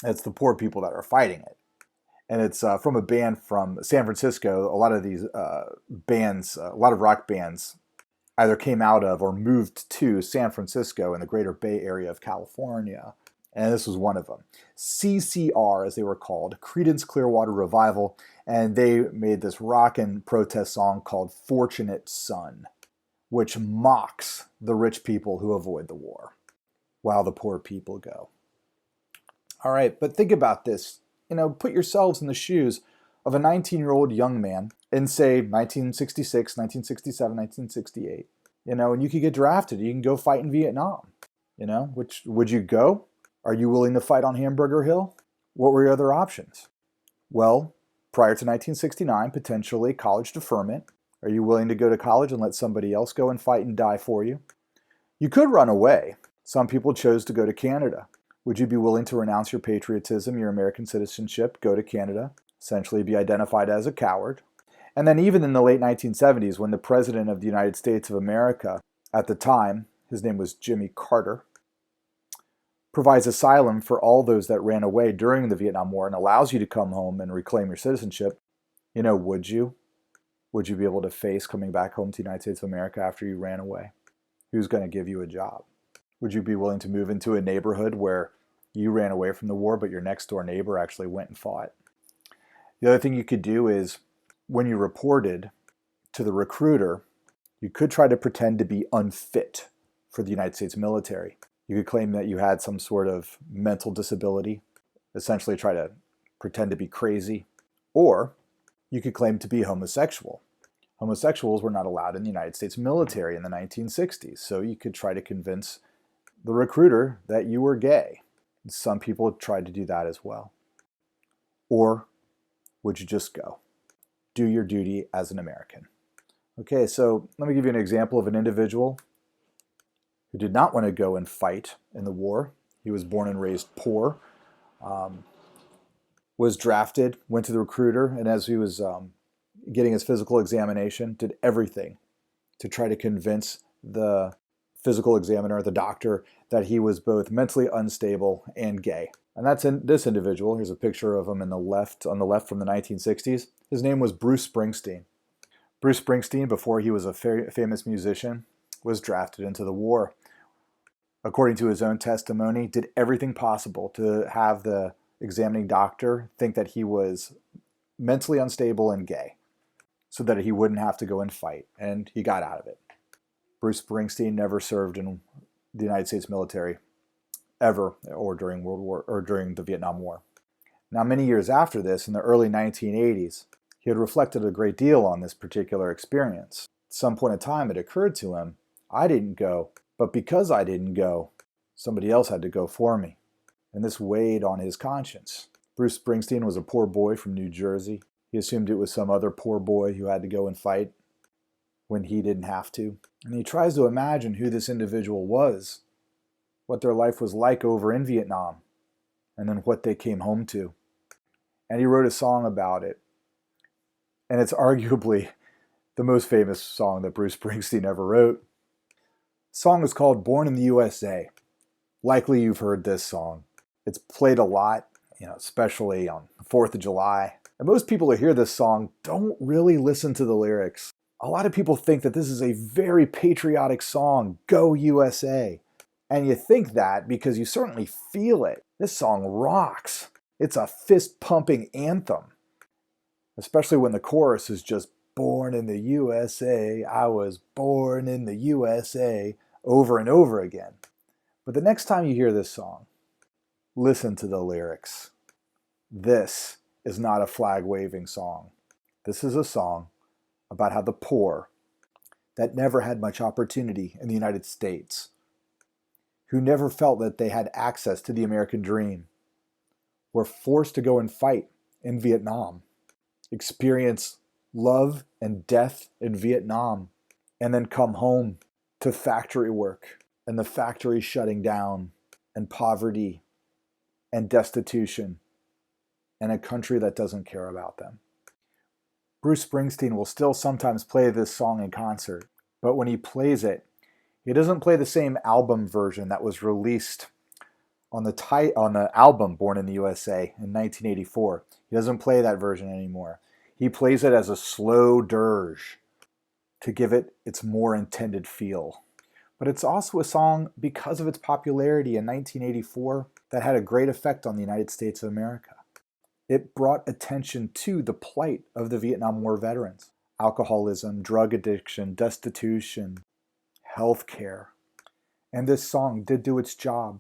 It's the poor people that are fighting it. And it's from a band from San Francisco. A lot of these bands, a lot of rock bands, either came out of or moved to San Francisco in the greater Bay Area of California. and this was one of them. CCR, as they were called, Creedence Clearwater Revival, and they made this rock and protest song called Fortunate Son, which mocks the rich people who avoid the war, while the poor people go. All right, but think about this. Put yourselves in the shoes of a 19-year-old young man in, say, 1966, 1967, 1968. And you could get drafted. You can go fight in Vietnam. Which would you go? Are you willing to fight on Hamburger Hill? What were your other options? Well, prior to 1969, potentially college deferment. Are you willing to go to college and let somebody else go and fight and die for you? You could run away. Some people chose to go to Canada. Would you be willing to renounce your patriotism, your American citizenship, go to Canada, essentially be identified as a coward? And then even in the late 1970s, when the President of the United States of America at the time, his name was Jimmy Carter, provides asylum for all those that ran away during the Vietnam War and allows you to come home and reclaim your citizenship, would you? Would you be able to face coming back home to the United States of America after you ran away? Who's going to give you a job? Would you be willing to move into a neighborhood where you ran away from the war, but your next door neighbor actually went and fought? The other thing you could do is when you reported to the recruiter, you could try to pretend to be unfit for the United States military. You could claim that you had some sort of mental disability, essentially try to pretend to be crazy, or you could claim to be homosexual. Homosexuals were not allowed in the United States military in the 1960s, so you could try to convince the recruiter that you were gay. Some people tried to do that as well. Or would you just go? Do your duty as an American. Okay, so let me give you an example of an individual who did not want to go and fight in the war. He was born and raised poor, was drafted, went to the recruiter, and as he was getting his physical examination, did everything to try to convince the physical examiner, the doctor, that he was both mentally unstable and gay. And that's in this individual. Here's a picture of him on the left from the 1960s. His name was Bruce Springsteen. Bruce Springsteen, before he was a famous musician, was drafted into the war. According to his own testimony, did everything possible to have the examining doctor think that he was mentally unstable and gay so that he wouldn't have to go and fight. And he got out of it. Bruce Springsteen never served in the United States military ever, or during the Vietnam War. Now, many years after this, in the early 1980s, he had reflected a great deal on this particular experience. At some point in time, it occurred to him, I didn't go, but because I didn't go, somebody else had to go for me. And this weighed on his conscience. Bruce Springsteen was a poor boy from New Jersey. He assumed it was some other poor boy who had to go and fight when he didn't have to. And he tries to imagine who this individual was, what their life was like over in Vietnam, and then what they came home to. And he wrote a song about it. And it's arguably the most famous song that Bruce Springsteen ever wrote. The song is called Born in the USA. Likely you've heard this song. It's played a lot, especially on the 4th of July. And most people who hear this song don't really listen to the lyrics. A lot of people think that this is a very patriotic song, Go USA. And you think that because you certainly feel it. This song rocks. It's a fist-pumping anthem. Especially when the chorus is just, born in the USA, I was born in the USA, over and over again. But the next time you hear this song, listen to the lyrics. This is not a flag-waving song. This is a song about how the poor that never had much opportunity in the United States, who never felt that they had access to the American dream, were forced to go and fight in Vietnam, experience love and death in Vietnam, and then come home to factory work and the factory shutting down and poverty and destitution and a country that doesn't care about them. Bruce Springsteen will still sometimes play this song in concert, but when he plays it, he doesn't play the same album version that was released on the album Born in the USA in 1984. He doesn't play that version anymore. He plays it as a slow dirge to give it its more intended feel. But it's also a song, because of its popularity in 1984, that had a great effect on the United States of America. It brought attention to the plight of the Vietnam War veterans: alcoholism, drug addiction, destitution, health care. And this song did do its job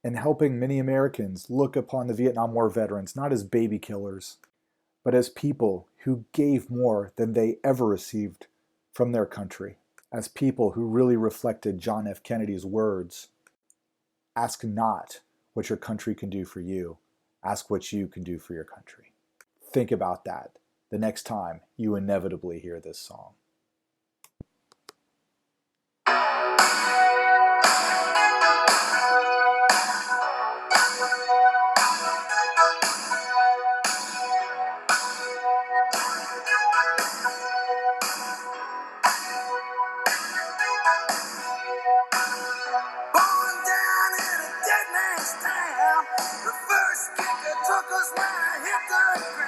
in helping many Americans look upon the Vietnam War veterans not as baby killers, but as people who gave more than they ever received from their country, as people who really reflected John F. Kennedy's words: ask not what your country can do for you, ask what you can do for your country. Think about that the next time you inevitably hear this song. Born down in a dead man's town, the first kicker took us when I hit the ground.